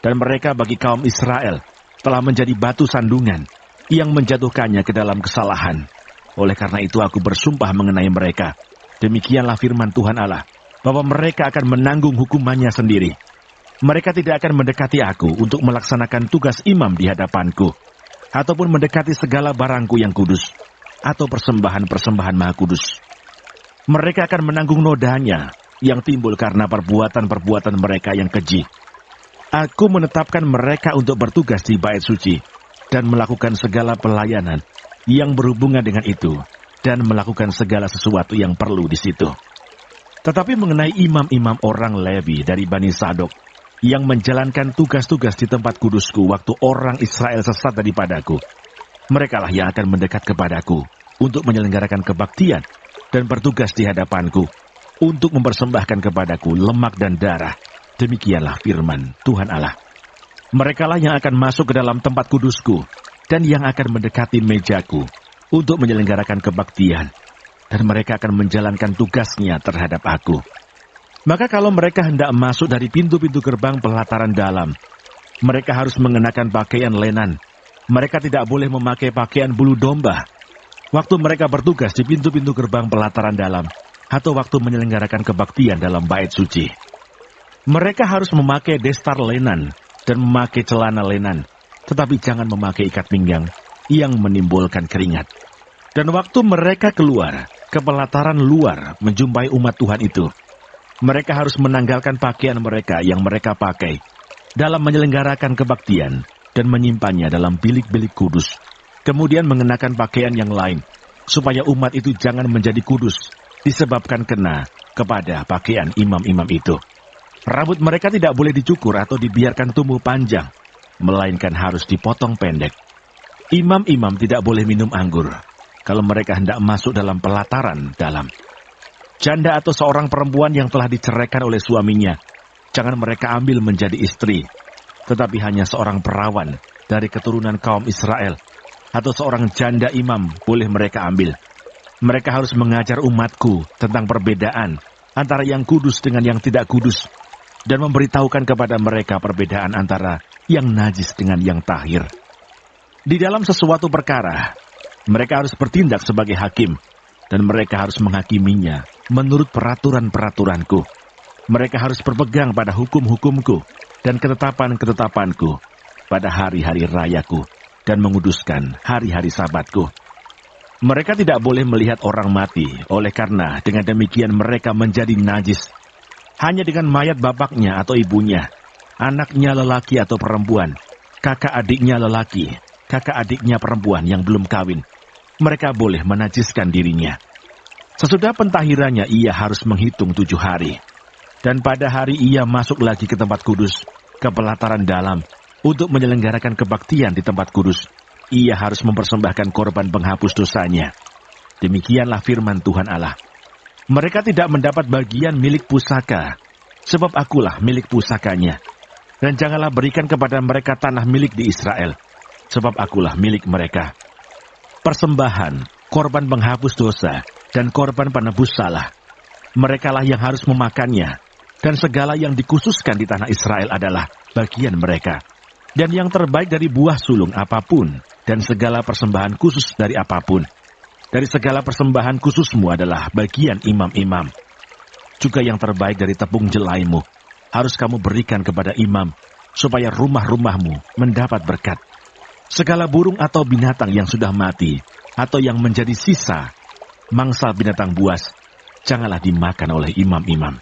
dan mereka bagi kaum Israel telah menjadi batu sandungan yang menjatuhkannya ke dalam kesalahan. Oleh karena itu aku bersumpah mengenai mereka, demikianlah firman Tuhan Allah, bahwa mereka akan menanggung hukumannya sendiri. Mereka tidak akan mendekati aku untuk melaksanakan tugas imam di hadapanku, ataupun mendekati segala barangku yang kudus, atau persembahan-persembahan maha kudus. Mereka akan menanggung nodanya yang timbul karena perbuatan-perbuatan mereka yang keji. Aku menetapkan mereka untuk bertugas di bait suci, dan melakukan segala pelayanan yang berhubungan dengan itu, dan melakukan segala sesuatu yang perlu di situ. Tetapi mengenai imam-imam orang Lewi dari Bani Sadok, yang menjalankan tugas-tugas di tempat kudusku waktu orang Israel sesat daripadaku, merekalah yang akan mendekat kepadaku untuk menyelenggarakan kebaktian dan bertugas di hadapanku untuk mempersembahkan kepadaku lemak dan darah. Demikianlah firman Tuhan Allah. Merekalah yang akan masuk ke dalam tempat kudusku dan yang akan mendekati mejaku untuk menyelenggarakan kebaktian, dan mereka akan menjalankan tugasnya terhadap aku. Maka kalau mereka hendak masuk dari pintu-pintu gerbang pelataran dalam, mereka harus mengenakan pakaian lenan, Mereka tidak boleh memakai pakaian bulu domba waktu mereka bertugas di pintu-pintu gerbang pelataran dalam atau waktu menyelenggarakan kebaktian dalam bait suci. Mereka harus memakai destar lenan dan memakai celana lenan, tetapi jangan memakai ikat pinggang yang menimbulkan keringat. Dan waktu mereka keluar ke pelataran luar menjumpai umat Tuhan itu, mereka harus menanggalkan pakaian mereka yang mereka pakai dalam menyelenggarakan kebaktian dan menyimpannya dalam bilik-bilik kudus, kemudian mengenakan pakaian yang lain, supaya umat itu jangan menjadi kudus, disebabkan kena kepada pakaian imam-imam itu. Rambut mereka tidak boleh dicukur atau dibiarkan tumbuh panjang, melainkan harus dipotong pendek. Imam-imam tidak boleh minum anggur, kalau mereka hendak masuk dalam pelataran dalam. Janda atau seorang perempuan yang telah diceraikan oleh suaminya, jangan mereka ambil menjadi istri, tetapi hanya seorang perawan dari keturunan kaum Israel, atau seorang janda imam boleh mereka ambil. Mereka harus mengajar umatku tentang perbedaan antara yang kudus dengan yang tidak kudus, dan memberitahukan kepada mereka perbedaan antara yang najis dengan yang tahir. Di dalam sesuatu perkara, mereka harus bertindak sebagai hakim, dan mereka harus menghakiminya menurut peraturan-peraturanku. Mereka harus berpegang pada hukum-hukumku dan ketetapan-ketetapanku pada hari-hari rayaku dan menguduskan hari-hari sabatku. Mereka tidak boleh melihat orang mati, oleh karena dengan demikian mereka menjadi najis. Hanya dengan mayat bapaknya atau ibunya, anaknya lelaki atau perempuan, kakak adiknya lelaki, kakak adiknya perempuan yang belum kawin, mereka boleh menajiskan dirinya. Sesudah pentahirannya ia harus menghitung 7 hari. Dan pada hari ia masuk lagi ke tempat kudus, ke pelataran dalam, untuk menyelenggarakan kebaktian di tempat kudus. Ia harus mempersembahkan korban penghapus dosanya. Demikianlah firman Tuhan Allah. Mereka tidak mendapat bagian milik pusaka, sebab akulah milik pusakanya. Dan janganlah berikan kepada mereka tanah milik di Israel, sebab akulah milik mereka. Persembahan, korban penghapus dosa, dan korban penebus salah, merekalah yang harus memakannya. Dan segala yang dikhususkan di tanah Israel adalah bagian mereka. Dan yang terbaik dari buah sulung apapun, dan segala persembahan khusus dari apapun, dari segala persembahan khususmu adalah bagian imam-imam. Juga yang terbaik dari tepung jelaimu, harus kamu berikan kepada imam, supaya rumah-rumahmu mendapat berkat. Segala burung atau binatang yang sudah mati, atau yang menjadi sisa, mangsa binatang buas, janganlah dimakan oleh imam-imam.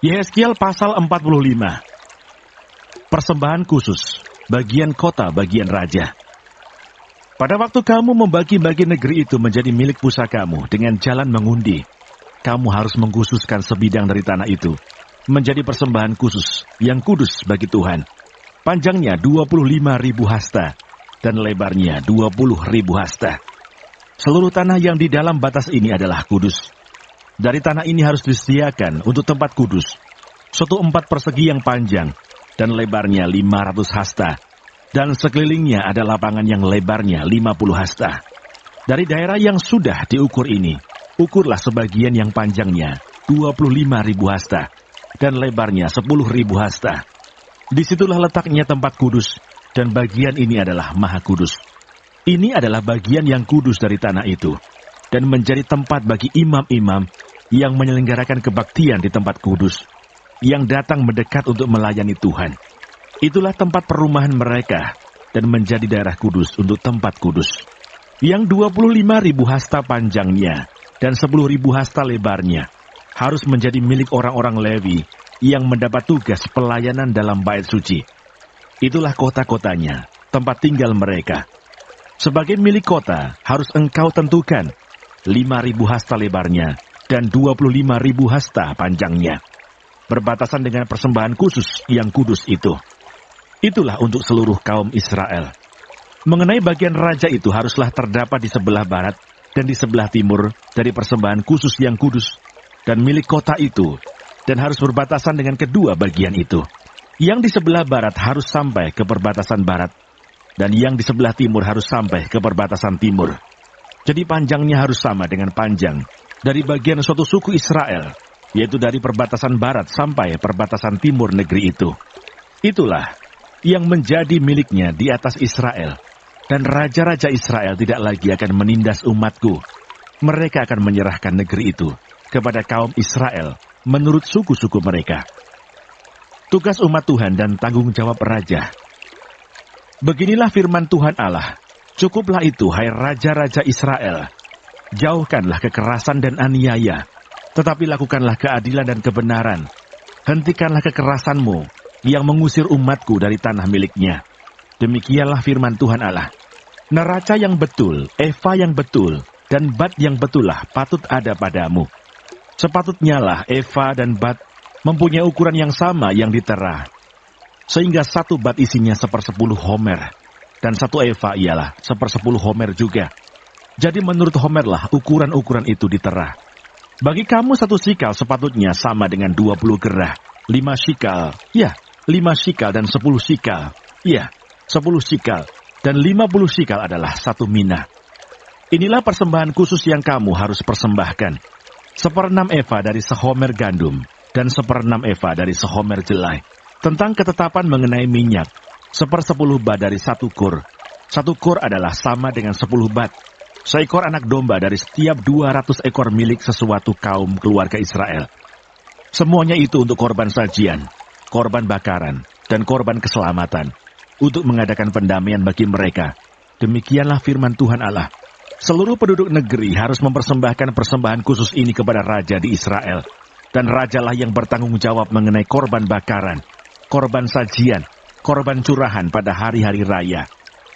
Yehezkiel pasal 45. Persembahan khusus, bagian kota, bagian raja. Pada waktu kamu membagi-bagi negeri itu menjadi milik pusakamu dengan jalan mengundi, kamu harus mengkhususkan sebidang dari tanah itu menjadi persembahan khusus yang kudus bagi Tuhan. Panjangnya 25.000 hasta dan lebarnya 20.000 hasta. Seluruh tanah yang di dalam batas ini adalah kudus. Dari tanah ini harus disediakan untuk tempat kudus, suatu 4 persegi yang panjang dan lebarnya 500 hasta, dan sekelilingnya ada lapangan yang lebarnya 50 hasta. Dari daerah yang sudah diukur ini, ukurlah sebagian yang panjangnya 25.000 hasta, dan lebarnya 10.000 hasta. Disitulah letaknya tempat kudus, dan bagian ini adalah maha kudus. Ini adalah bagian yang kudus dari tanah itu, dan menjadi tempat bagi imam-imam yang menyelenggarakan kebaktian di tempat kudus, yang datang mendekat untuk melayani Tuhan. Itulah tempat perumahan mereka, dan menjadi daerah kudus untuk tempat kudus. Yang 25.000 hasta panjangnya, dan 10.000 hasta lebarnya, harus menjadi milik orang-orang Lewi, yang mendapat tugas pelayanan dalam bait suci. Itulah kota-kotanya, tempat tinggal mereka. Sebagai milik kota, harus engkau tentukan 5.000 hasta lebarnya dan 25.000 hasta panjangnya, berbatasan dengan persembahan khusus yang kudus itu. Itulah untuk seluruh kaum Israel. Mengenai bagian raja itu haruslah terdapat di sebelah barat dan di sebelah timur dari persembahan khusus yang kudus dan milik kota itu, dan harus berbatasan dengan kedua bagian itu. Yang di sebelah barat harus sampai ke perbatasan barat, dan yang di sebelah timur harus sampai ke perbatasan timur. Jadi panjangnya harus sama dengan panjang dari bagian suatu suku Israel, yaitu dari perbatasan barat sampai perbatasan timur negeri itu. Itulah yang menjadi miliknya di atas Israel. Dan raja-raja Israel tidak lagi akan menindas umatku. Mereka akan menyerahkan negeri itu kepada kaum Israel menurut suku-suku mereka. Tugas umat Tuhan dan tanggung jawab raja. Beginilah firman Tuhan Allah, cukuplah itu, hai raja-raja Israel. Jauhkanlah kekerasan dan aniaya, tetapi lakukanlah keadilan dan kebenaran. Hentikanlah kekerasanmu yang mengusir umatku dari tanah miliknya. Demikianlah firman Tuhan Allah. Neraca yang betul, eva yang betul, dan bat yang betullah patut ada padamu. Sepatutnya lah eva dan bat mempunyai ukuran yang sama yang ditera, sehingga satu bat isinya 1/10 homer, dan satu eva ialah 1/10 homer juga. Jadi menurut homerlah ukuran-ukuran itu ditera. Bagi kamu 1 sikal sepatutnya sama dengan 20 gerah, 5 sikal, ya, 5 sikal dan 10 sikal, ya, 10 sikal, dan 50 sikal adalah 1 mina. Inilah persembahan khusus yang kamu harus persembahkan. 1/6 eva dari sehomer gandum, dan 1/6 eva dari sehomer jelai. Tentang ketetapan mengenai minyak, 1/10 bat dari 1 kur. 1 kur adalah sama dengan 10 bat. Seekor anak domba dari setiap 200 ekor milik sesuatu kaum keluarga Israel. Semuanya itu untuk korban sajian, korban bakaran, dan korban keselamatan, untuk mengadakan pendamaian bagi mereka. Demikianlah firman Tuhan Allah. Seluruh penduduk negeri harus mempersembahkan persembahan khusus ini kepada raja di Israel. Dan rajalah yang bertanggung jawab mengenai korban bakaran, korban sajian, korban curahan pada hari-hari raya,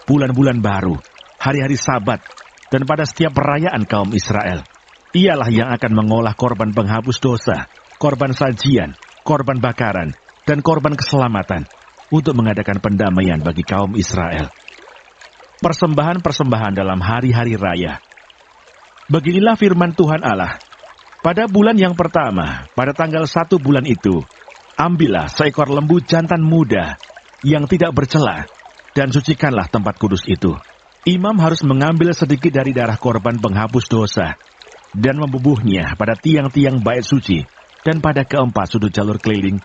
bulan-bulan baru, hari-hari sabat, dan pada setiap perayaan kaum Israel. Ialah yang akan mengolah korban penghapus dosa, korban sajian, korban bakaran, dan korban keselamatan, untuk mengadakan pendamaian bagi kaum Israel. Persembahan-persembahan dalam hari-hari raya. Beginilah firman Tuhan Allah. Pada bulan yang pertama, pada tanggal 1 bulan itu, ambillah seekor lembu jantan muda yang tidak bercela, dan sucikanlah tempat kudus itu. Imam harus mengambil sedikit dari darah korban penghapus dosa, dan membubuhnya pada tiang-tiang bait suci, dan pada keempat sudut jalur keliling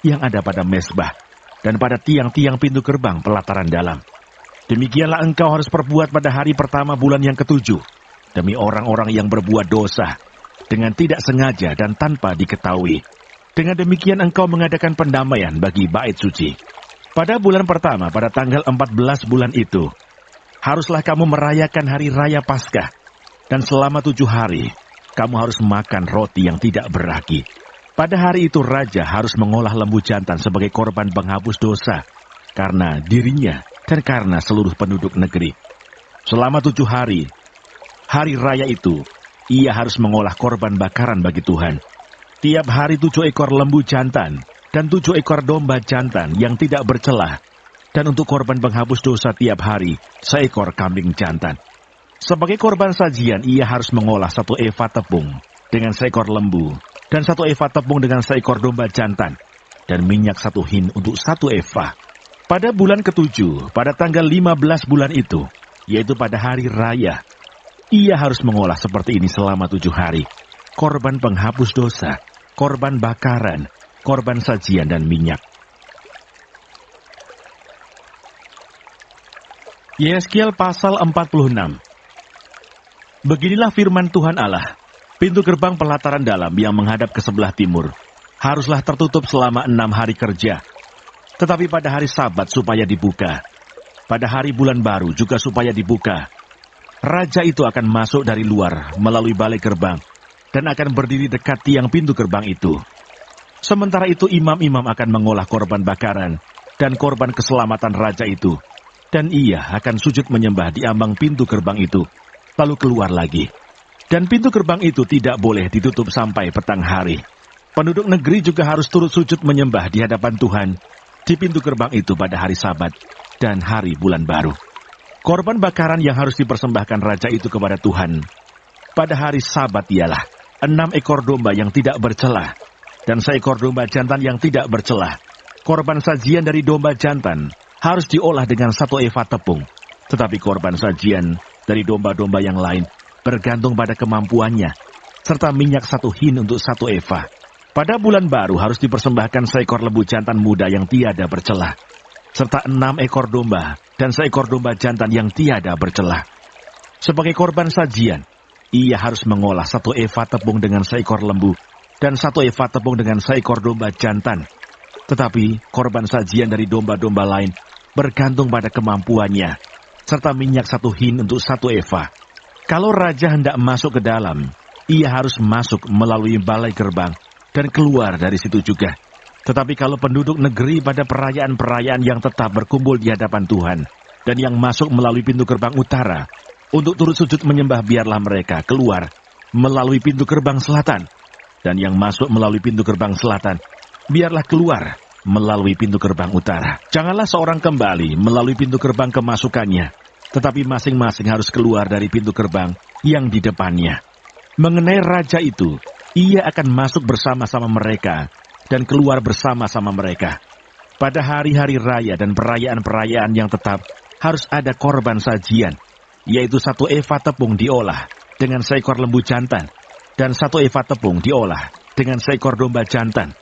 yang ada pada mezbah, dan pada tiang-tiang pintu gerbang pelataran dalam. Demikianlah engkau harus perbuat pada hari pertama bulan yang ke-7, demi orang-orang yang berbuat dosa, dengan tidak sengaja dan tanpa diketahui. Dengan demikian engkau mengadakan pendamaian bagi bait suci. Pada bulan pertama, pada tanggal 14 bulan itu, haruslah kamu merayakan hari raya Paskah, dan selama 7 hari, kamu harus makan roti yang tidak beragi. Pada hari itu raja harus mengolah lembu jantan sebagai korban penghapus dosa, karena dirinya dan karena seluruh penduduk negeri. Selama 7 hari, hari raya itu, ia harus mengolah korban bakaran bagi Tuhan. Tiap hari 7 ekor lembu jantan dan 7 ekor domba jantan yang tidak bercelah. Dan untuk korban penghapus dosa tiap hari, 1 ekor kambing jantan. Sebagai korban sajian, ia harus mengolah 1 eva tepung dengan 1 ekor lembu, dan 1 eva tepung dengan 1 ekor domba jantan, dan minyak 1 hin untuk 1 eva. Pada bulan ke-7, pada tanggal 15 bulan itu, yaitu pada hari raya, ia harus mengolah seperti ini selama 7 hari. Korban penghapus dosa, korban bakaran, korban sajian dan minyak. Yehezkiel pasal 46. Beginilah firman Tuhan Allah. Pintu gerbang pelataran dalam yang menghadap ke sebelah timur haruslah tertutup selama 6 hari kerja. Tetapi pada hari Sabat supaya dibuka. Pada hari bulan baru juga supaya dibuka. Raja itu akan masuk dari luar melalui balik gerbang dan akan berdiri dekat tiang pintu gerbang itu. Sementara itu imam-imam akan mengolah korban bakaran dan korban keselamatan raja itu, dan ia akan sujud menyembah di ambang pintu gerbang itu, lalu keluar lagi. Dan pintu gerbang itu tidak boleh ditutup sampai petang hari. Penduduk negeri juga harus turut sujud menyembah di hadapan Tuhan di pintu gerbang itu pada hari Sabat dan hari bulan baru. Korban bakaran yang harus dipersembahkan raja itu kepada Tuhan pada hari Sabat ialah 6 ekor domba yang tidak bercelah dan 1 ekor domba jantan yang tidak bercelah. Korban sajian dari domba jantan harus diolah dengan 1 eva tepung, tetapi korban sajian dari domba-domba yang lain bergantung pada kemampuannya, serta minyak 1 hin untuk 1 eva. Pada bulan baru harus dipersembahkan seekor lembu jantan muda yang tiada bercelah, serta 6 ekor domba dan seekor domba jantan yang tiada bercelah. Sebagai korban sajian, ia harus mengolah 1 eva tepung dengan seekor lembu dan 1 eva tepung dengan seekor domba jantan. Tetapi korban sajian dari domba-domba lain bergantung pada kemampuannya, serta minyak 1 hin untuk 1 eva. Kalau raja hendak masuk ke dalam, ia harus masuk melalui balai gerbang dan keluar dari situ juga. Tetapi kalau penduduk negeri pada perayaan-perayaan yang tetap berkumpul di hadapan Tuhan, dan yang masuk melalui pintu gerbang utara, untuk turut sujud menyembah, biarlah mereka keluar melalui pintu gerbang selatan. Dan yang masuk melalui pintu gerbang selatan, biarlah keluar melalui pintu gerbang utara. Janganlah seorang kembali melalui pintu gerbang kemasukannya, tetapi masing-masing harus keluar dari pintu gerbang yang di depannya. Mengenai raja itu, ia akan masuk bersama-sama mereka dan keluar bersama-sama mereka. Pada hari-hari raya dan perayaan-perayaan yang tetap, harus ada korban sajian, yaitu 1 eva tepung diolah dengan seekor lembu jantan, dan 1 eva tepung diolah dengan seekor domba jantan.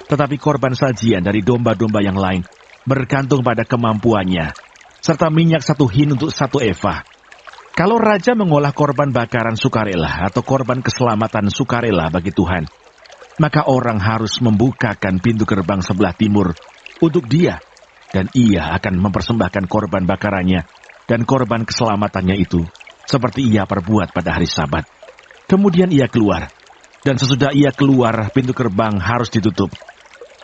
Tetapi korban sajian dari domba-domba yang lain bergantung pada kemampuannya, serta minyak 1 hin untuk 1 eva. Kalau raja mengolah korban bakaran sukarela atau korban keselamatan sukarela bagi Tuhan, maka orang harus membukakan pintu gerbang sebelah timur untuk dia, dan ia akan mempersembahkan korban bakarannya dan korban keselamatannya itu, seperti ia perbuat pada hari Sabat. Kemudian ia keluar, dan sesudah ia keluar, pintu gerbang harus ditutup.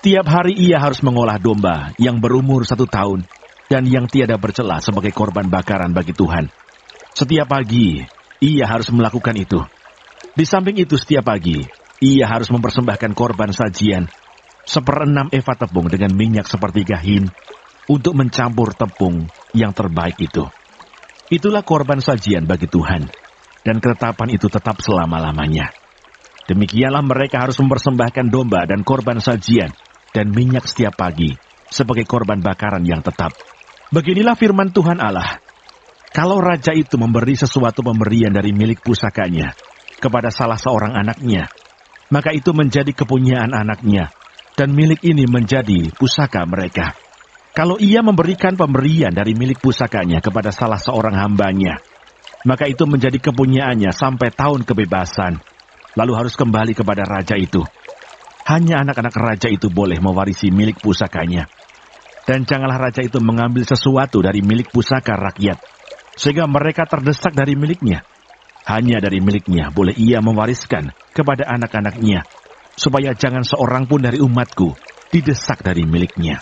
Tiap hari ia harus mengolah domba yang berumur 1 tahun dan yang tiada bercela sebagai korban bakaran bagi Tuhan. Setiap pagi, ia harus melakukan itu. Di samping itu, setiap pagi, ia harus mempersembahkan korban sajian 1/6 eva tepung dengan minyak 1/3 hin untuk mencampur tepung yang terbaik itu. Itulah korban sajian bagi Tuhan, dan ketetapan itu tetap selama-lamanya. Demikianlah mereka harus mempersembahkan domba dan korban sajian dan minyak setiap pagi sebagai korban bakaran yang tetap. Beginilah firman Tuhan Allah. Kalau raja itu memberi sesuatu pemberian dari milik pusakanya kepada salah seorang anaknya, maka itu menjadi kepunyaan anaknya, dan milik ini menjadi pusaka mereka. Kalau ia memberikan pemberian dari milik pusakanya kepada salah seorang hambanya, maka itu menjadi kepunyaannya sampai tahun kebebasan, lalu harus kembali kepada raja itu. Hanya anak-anak raja itu boleh mewarisi milik pusakanya. Dan janganlah raja itu mengambil sesuatu dari milik pusaka rakyat, sehingga mereka terdesak dari miliknya. Hanya dari miliknya boleh ia mewariskan kepada anak-anaknya, supaya jangan seorang pun dari umatku didesak dari miliknya.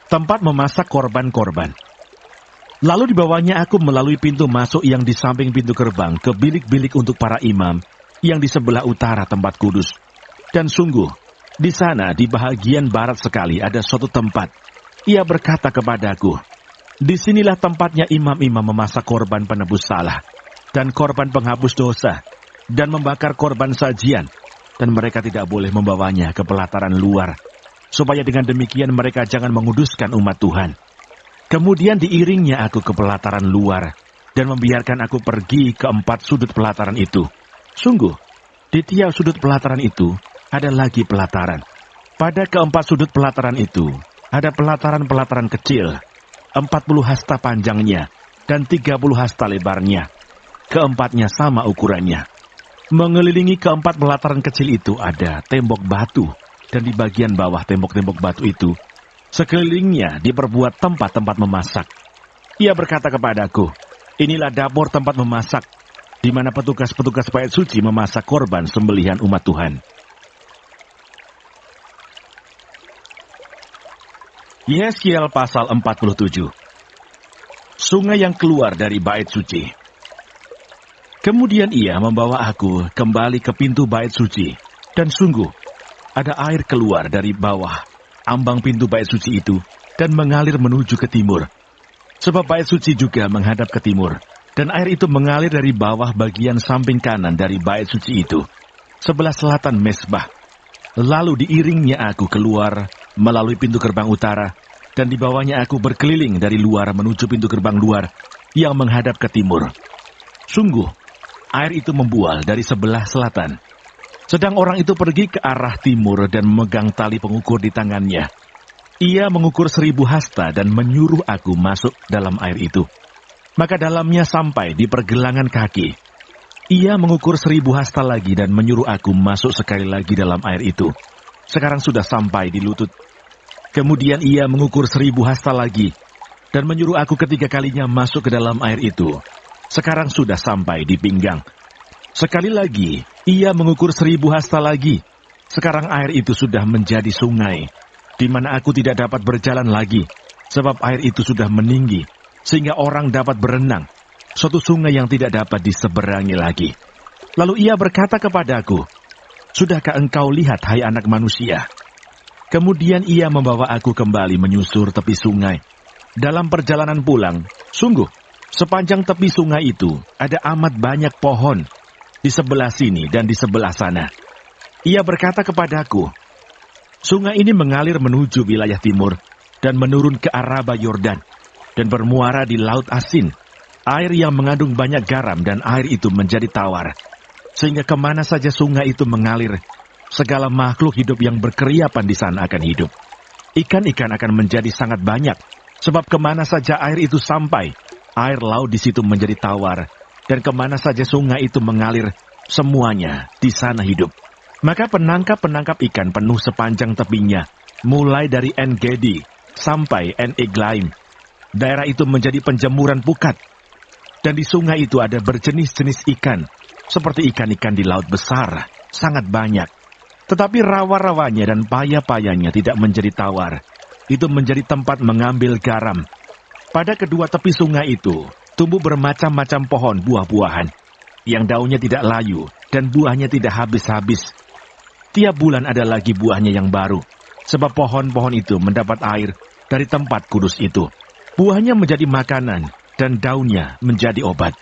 Tempat memasak korban-korban. Lalu dibawanya aku melalui pintu masuk yang di samping pintu gerbang ke bilik-bilik untuk para imam yang di sebelah utara tempat kudus. Dan sungguh, di sana di bahagian barat sekali ada suatu tempat. Ia berkata kepadaku, disinilah tempatnya imam-imam memasak korban penebus salah dan korban penghapus dosa dan membakar korban sajian, dan mereka tidak boleh membawanya ke pelataran luar, supaya dengan demikian mereka jangan menguduskan umat Tuhan. Kemudian diiringnya aku ke pelataran luar dan membiarkan aku pergi ke 4 sudut pelataran itu. Sungguh, di tiap sudut pelataran itu ada lagi pelataran. Pada ke-4 sudut pelataran itu ada pelataran-pelataran kecil, 40 hasta panjangnya dan 30 hasta lebarnya. Keempatnya sama ukurannya. Mengelilingi ke-4 pelataran kecil itu ada tembok batu, dan di bagian bawah tembok-tembok batu itu, sekelilingnya diperbuat tempat-tempat memasak. Ia berkata kepadaku, inilah dapur tempat memasak, di mana petugas-petugas bait suci memasak korban sembelihan umat Tuhan. Yeskiel pasal 47. Sungai yang keluar dari bait suci. Kemudian ia membawa aku kembali ke pintu bait suci, dan sungguh, ada air keluar dari bawah ambang pintu bait suci itu, dan mengalir menuju ke timur. Sebab bait suci juga menghadap ke timur, dan air itu mengalir dari bawah bagian samping kanan dari bait suci itu, sebelah selatan mezbah. Lalu diiringnya aku keluar melalui pintu gerbang utara, dan dibawanya aku berkeliling dari luar menuju pintu gerbang luar yang menghadap ke timur. Sungguh, air itu membual dari sebelah selatan. Sedang orang itu pergi ke arah timur dan memegang tali pengukur di tangannya. Ia mengukur 1000 hasta dan menyuruh aku masuk dalam air itu. Maka dalamnya sampai di pergelangan kaki. Ia mengukur 1000 hasta lagi dan menyuruh aku masuk sekali lagi dalam air itu. Sekarang sudah sampai di lutut. Kemudian ia mengukur 1000 hasta lagi dan menyuruh aku ketiga kalinya masuk ke dalam air itu. Sekarang sudah sampai di pinggang. Sekali lagi, ia mengukur 1000 hasta lagi. Sekarang air itu sudah menjadi sungai, di mana aku tidak dapat berjalan lagi, sebab air itu sudah meninggi, sehingga orang dapat berenang. Suatu sungai yang tidak dapat diseberangi lagi. Lalu ia berkata kepadaku, "Sudahkah engkau lihat, hai anak manusia?" Kemudian ia membawa aku kembali menyusur tepi sungai. Dalam perjalanan pulang, sungguh, sepanjang tepi sungai itu ada amat banyak pohon, di sebelah sini dan di sebelah sana. Ia berkata kepadaku, "Sungai ini mengalir menuju wilayah timur dan menurun ke Araba Yordan dan bermuara di Laut Asin, air yang mengandung banyak garam dan air itu menjadi tawar. Sehingga kemana saja sungai itu mengalir, segala makhluk hidup yang berkeriapan di sana akan hidup. Ikan-ikan akan menjadi sangat banyak, sebab kemana saja air itu sampai, air laut di situ menjadi tawar. Dan kemana saja sungai itu mengalir, semuanya di sana hidup. Maka penangkap-penangkap ikan penuh sepanjang tepinya, mulai dari En-Gedi sampai En-Eglaim. Daerah itu menjadi penjemuran pukat. Dan di sungai itu ada berjenis-jenis ikan, seperti ikan-ikan di laut besar, sangat banyak. Tetapi rawa-rawanya dan paya-payanya tidak menjadi tawar. Itu menjadi tempat mengambil garam. Pada kedua tepi sungai itu, tumbuh bermacam-macam pohon buah-buahan, yang daunnya tidak layu dan buahnya tidak habis-habis. Tiap bulan ada lagi buahnya yang baru, sebab pohon-pohon itu mendapat air dari tempat kudus itu. Buahnya menjadi makanan dan daunnya menjadi obat.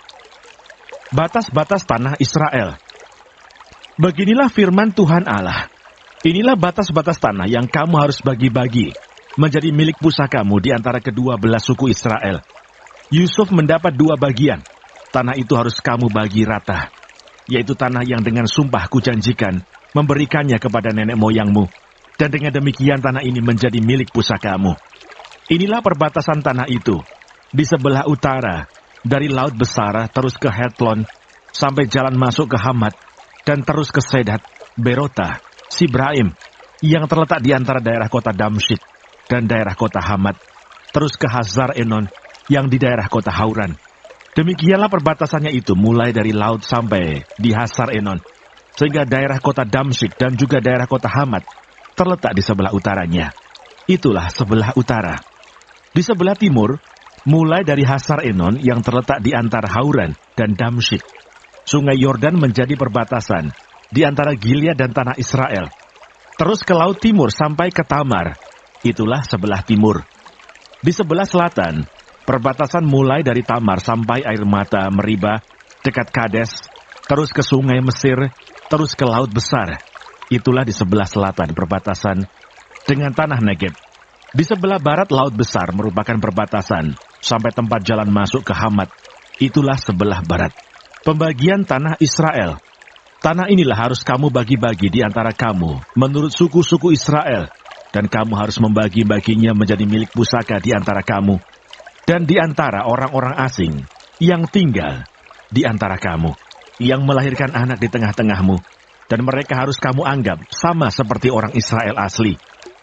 Batas-batas tanah Israel. Beginilah firman Tuhan Allah. Inilah batas-batas tanah yang kamu harus bagi-bagi, menjadi milik pusakamu di antara kedua belah suku Israel. Yusuf mendapat 2 bagian. Tanah itu harus kamu bagi rata, yaitu tanah yang dengan sumpah kujanjikan memberikannya kepada nenek moyangmu, dan dengan demikian tanah ini menjadi milik pusakamu. Inilah perbatasan tanah itu, di sebelah utara, dari Laut Besar terus ke Hetlon, sampai jalan masuk ke Hamat, dan terus ke Sedat, Berota, Sibraim, yang terletak di antara daerah kota Damsyik dan daerah kota Hamat, terus ke Hazar Enon, yang di daerah kota Hauran. Demikianlah perbatasannya itu mulai dari laut sampai di Hazar Enon, sehingga daerah kota Damsyik dan juga daerah kota Hamat terletak di sebelah utaranya. Itulah sebelah utara. Di sebelah timur, mulai dari Hazar Enon yang terletak di antara Hauran dan Damsyik, Sungai Yordan menjadi perbatasan di antara Gilead dan tanah Israel. Terus ke laut timur sampai ke Tamar. Itulah sebelah timur. Di sebelah selatan, perbatasan mulai dari Tamar sampai air mata Meriba, dekat Kades, terus ke sungai Mesir, terus ke Laut Besar. Itulah di sebelah selatan perbatasan dengan tanah Negeb. Di sebelah barat Laut Besar merupakan perbatasan sampai tempat jalan masuk ke Hamat. Itulah sebelah barat. Pembagian tanah Israel. Tanah inilah harus kamu bagi-bagi di antara kamu menurut suku-suku Israel. Dan kamu harus membagi-baginya menjadi milik pusaka di antara kamu dan di antara orang-orang asing yang tinggal di antara kamu, yang melahirkan anak di tengah-tengahmu, dan mereka harus kamu anggap sama seperti orang Israel asli.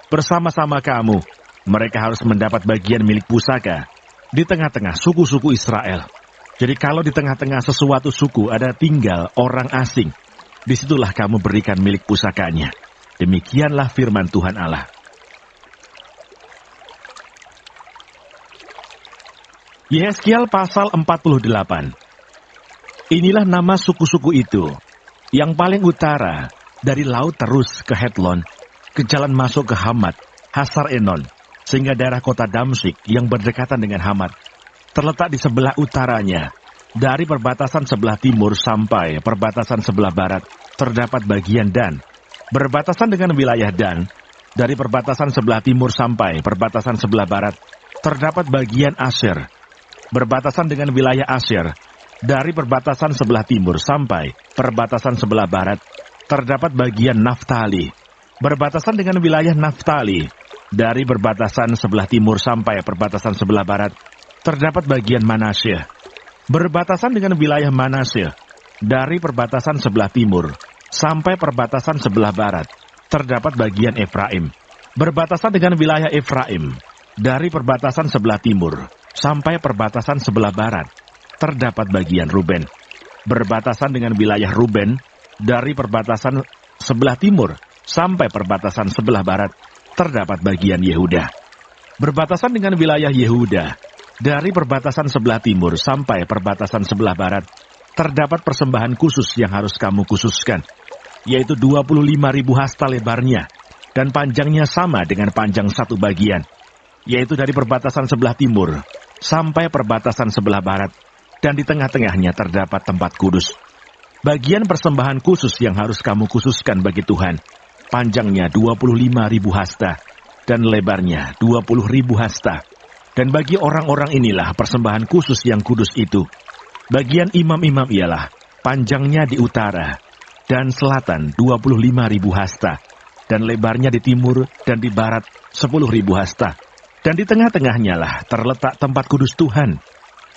Bersama-sama kamu, mereka harus mendapat bagian milik pusaka di tengah-tengah suku-suku Israel. Jadi kalau di tengah-tengah sesuatu suku ada tinggal orang asing, disitulah kamu berikan milik pusakanya. Demikianlah firman Tuhan Allah. Yehezkiel pasal 48. Inilah nama suku-suku itu, yang paling utara, dari laut terus ke Hetlon, ke jalan masuk ke Hamat, Hazar Enon, sehingga daerah kota Damsyik yang berdekatan dengan Hamat, terletak di sebelah utaranya, dari perbatasan sebelah timur sampai perbatasan sebelah barat, terdapat bagian Dan. Berbatasan dengan wilayah Dan, dari perbatasan sebelah timur sampai perbatasan sebelah barat, terdapat bagian Asyer. Berbatasan dengan wilayah Asyer, dari perbatasan sebelah timur sampai perbatasan sebelah barat, terdapat bagian Naftali. Berbatasan dengan wilayah Naftali, dari perbatasan sebelah timur sampai perbatasan sebelah barat, terdapat bagian Manasye. Berbatasan dengan wilayah Manasye, dari perbatasan sebelah timur sampai perbatasan sebelah barat, terdapat bagian Efraim. Berbatasan dengan wilayah Efraim, dari perbatasan sebelah timur sampai perbatasan sebelah barat, terdapat bagian Ruben. Berbatasan dengan wilayah Ruben, dari perbatasan sebelah timur sampai perbatasan sebelah barat, terdapat bagian Yehuda. Berbatasan dengan wilayah Yehuda, dari perbatasan sebelah timur sampai perbatasan sebelah barat, terdapat persembahan khusus yang harus kamu khususkan, yaitu 25.000 hasta lebarnya, dan panjangnya sama dengan panjang satu bagian, yaitu dari perbatasan sebelah timur sampai perbatasan sebelah barat, dan di tengah-tengahnya terdapat tempat kudus. Bagian persembahan khusus yang harus kamu khususkan bagi Tuhan, panjangnya 25.000 hasta, dan lebarnya 20.000 hasta. Dan bagi orang-orang inilah persembahan khusus yang kudus itu. Bagian imam-imam ialah panjangnya di utara dan selatan 25.000 hasta, dan lebarnya di timur dan di barat 10.000 hasta. Dan di tengah-tengahnya lah terletak tempat kudus Tuhan.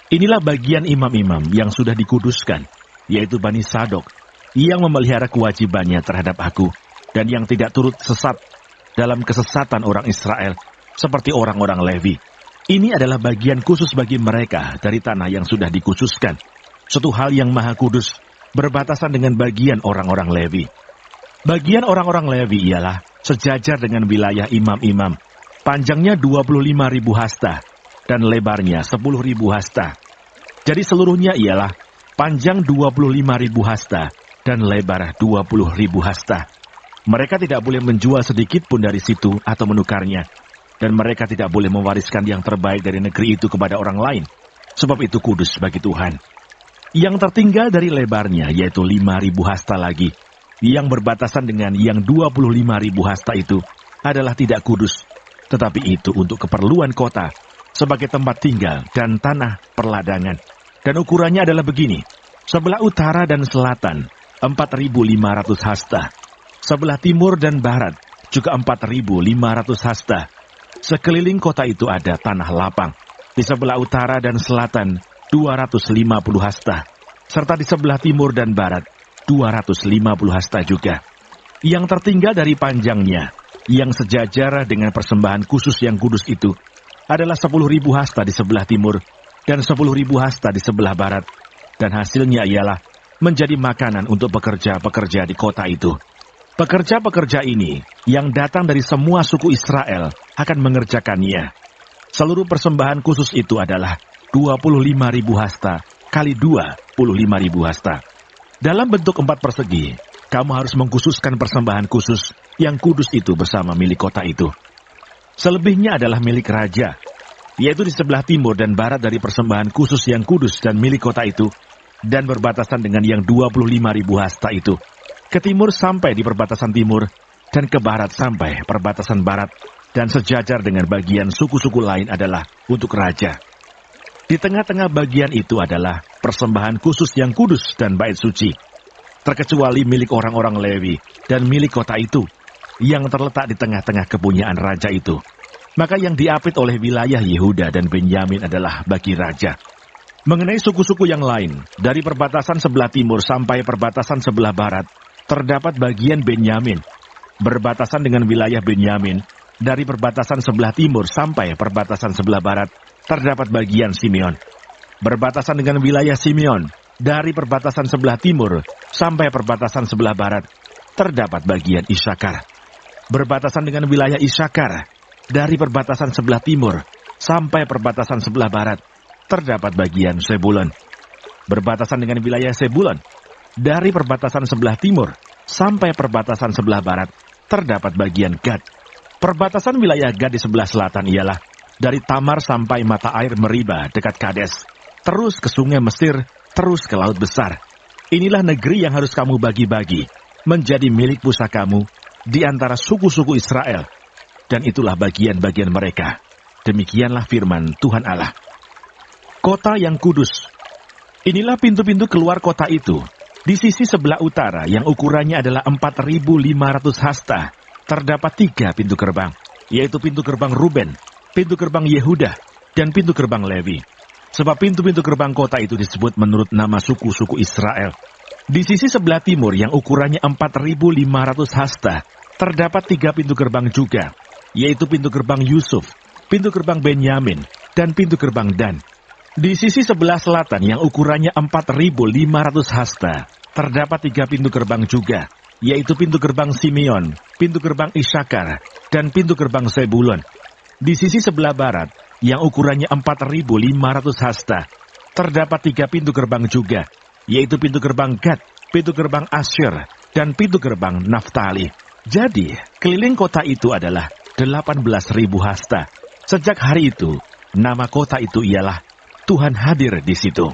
Inilah bagian imam-imam yang sudah dikuduskan, yaitu Bani Sadok, yang memelihara kewajibannya terhadap aku, dan yang tidak turut sesat dalam kesesatan orang Israel, seperti orang-orang Lewi. Ini adalah bagian khusus bagi mereka dari tanah yang sudah dikhususkan, suatu hal yang maha kudus, berbatasan dengan bagian orang-orang Lewi. Bagian orang-orang Lewi ialah sejajar dengan wilayah imam-imam, panjangnya 25.000 hasta, dan lebarnya 10.000 hasta. Jadi seluruhnya ialah panjang 25.000 hasta dan lebar 20.000 hasta. Mereka tidak boleh menjual sedikit pun dari situ atau menukarnya, dan mereka tidak boleh mewariskan yang terbaik dari negeri itu kepada orang lain, sebab itu kudus bagi Tuhan. Yang tertinggal dari lebarnya yaitu 5.000 hasta lagi, yang berbatasan dengan yang 25.000 hasta itu adalah tidak kudus, tetapi itu untuk keperluan kota, sebagai tempat tinggal dan tanah perladangan. Dan ukurannya adalah begini: sebelah utara dan selatan 4.500 hasta, sebelah timur dan barat juga 4.500 hasta. Sekeliling kota itu ada tanah lapang, di sebelah utara dan selatan 250 hasta, serta di sebelah timur dan barat 250 hasta juga. Yang tertinggal dari panjangnya, yang sejajar dengan persembahan khusus yang kudus itu, adalah 10.000 hasta di sebelah timur dan 10.000 hasta di sebelah barat, dan hasilnya ialah menjadi makanan untuk pekerja-pekerja di kota itu. Pekerja-pekerja ini yang datang dari semua suku Israel akan mengerjakannya. Seluruh persembahan khusus itu adalah 25.000 hasta kali 25.000 hasta. Dalam bentuk 4 persegi, kamu harus mengkhususkan persembahan khusus yang kudus itu bersama milik kota itu. Selebihnya adalah milik raja, yaitu di sebelah timur dan barat dari persembahan khusus yang kudus dan milik kota itu, dan berbatasan dengan yang 25.000 hasta itu, ke timur sampai di perbatasan timur, dan ke barat sampai perbatasan barat, dan sejajar dengan bagian suku-suku lain adalah untuk raja. Di tengah-tengah bagian itu adalah persembahan khusus yang kudus dan bait suci, terkecuali milik orang-orang Lewi dan milik kota itu, yang terletak di tengah-tengah kepunyaan raja itu. Maka yang diapit oleh wilayah Yehuda dan Benyamin adalah bagi raja. Mengenai suku-suku yang lain, dari perbatasan sebelah timur sampai perbatasan sebelah barat, terdapat bagian Benyamin. Berbatasan dengan wilayah Benyamin, dari perbatasan sebelah timur sampai perbatasan sebelah barat, terdapat bagian Simeon. Berbatasan dengan wilayah Simeon, dari perbatasan sebelah timur sampai perbatasan sebelah barat, terdapat bagian Isakar. Berbatasan dengan wilayah Isakar, dari perbatasan sebelah timur sampai perbatasan sebelah barat, terdapat bagian Sebulon. Berbatasan dengan wilayah Sebulon, dari perbatasan sebelah timur sampai perbatasan sebelah barat, terdapat bagian Gad. Perbatasan wilayah Gad di sebelah selatan ialah dari Tamar sampai mata air Meriba dekat Kades, terus ke sungai Mesir, terus ke Laut Besar. Inilah negeri yang harus kamu bagi-bagi, menjadi milik pusakamu di antara suku-suku Israel, dan itulah bagian-bagian mereka. Demikianlah firman Tuhan Allah. Kota yang kudus. Inilah pintu-pintu keluar kota itu. Di sisi sebelah utara yang ukurannya adalah 4.500 hasta, terdapat 3 pintu gerbang, yaitu pintu gerbang Ruben, pintu gerbang Yehuda, dan pintu gerbang Lewi. Sebab pintu-pintu gerbang kota itu disebut menurut nama suku-suku Israel. Di sisi sebelah timur yang ukurannya 4.500 hasta, terdapat 3 pintu gerbang juga, yaitu pintu gerbang Yusuf, pintu gerbang Benyamin, dan pintu gerbang Dan. Di sisi sebelah selatan yang ukurannya 4.500 hasta, terdapat 3 pintu gerbang juga, yaitu pintu gerbang Simeon, pintu gerbang Isakar, dan pintu gerbang Zebulon. Di sisi sebelah barat, yang ukurannya 4.500 hasta, terdapat 3 pintu gerbang juga, yaitu pintu gerbang Gad, pintu gerbang Asyur, dan pintu gerbang Naftali. Jadi, keliling kota itu adalah 18.000 hasta. Sejak hari itu, nama kota itu ialah Tuhan hadir di situ.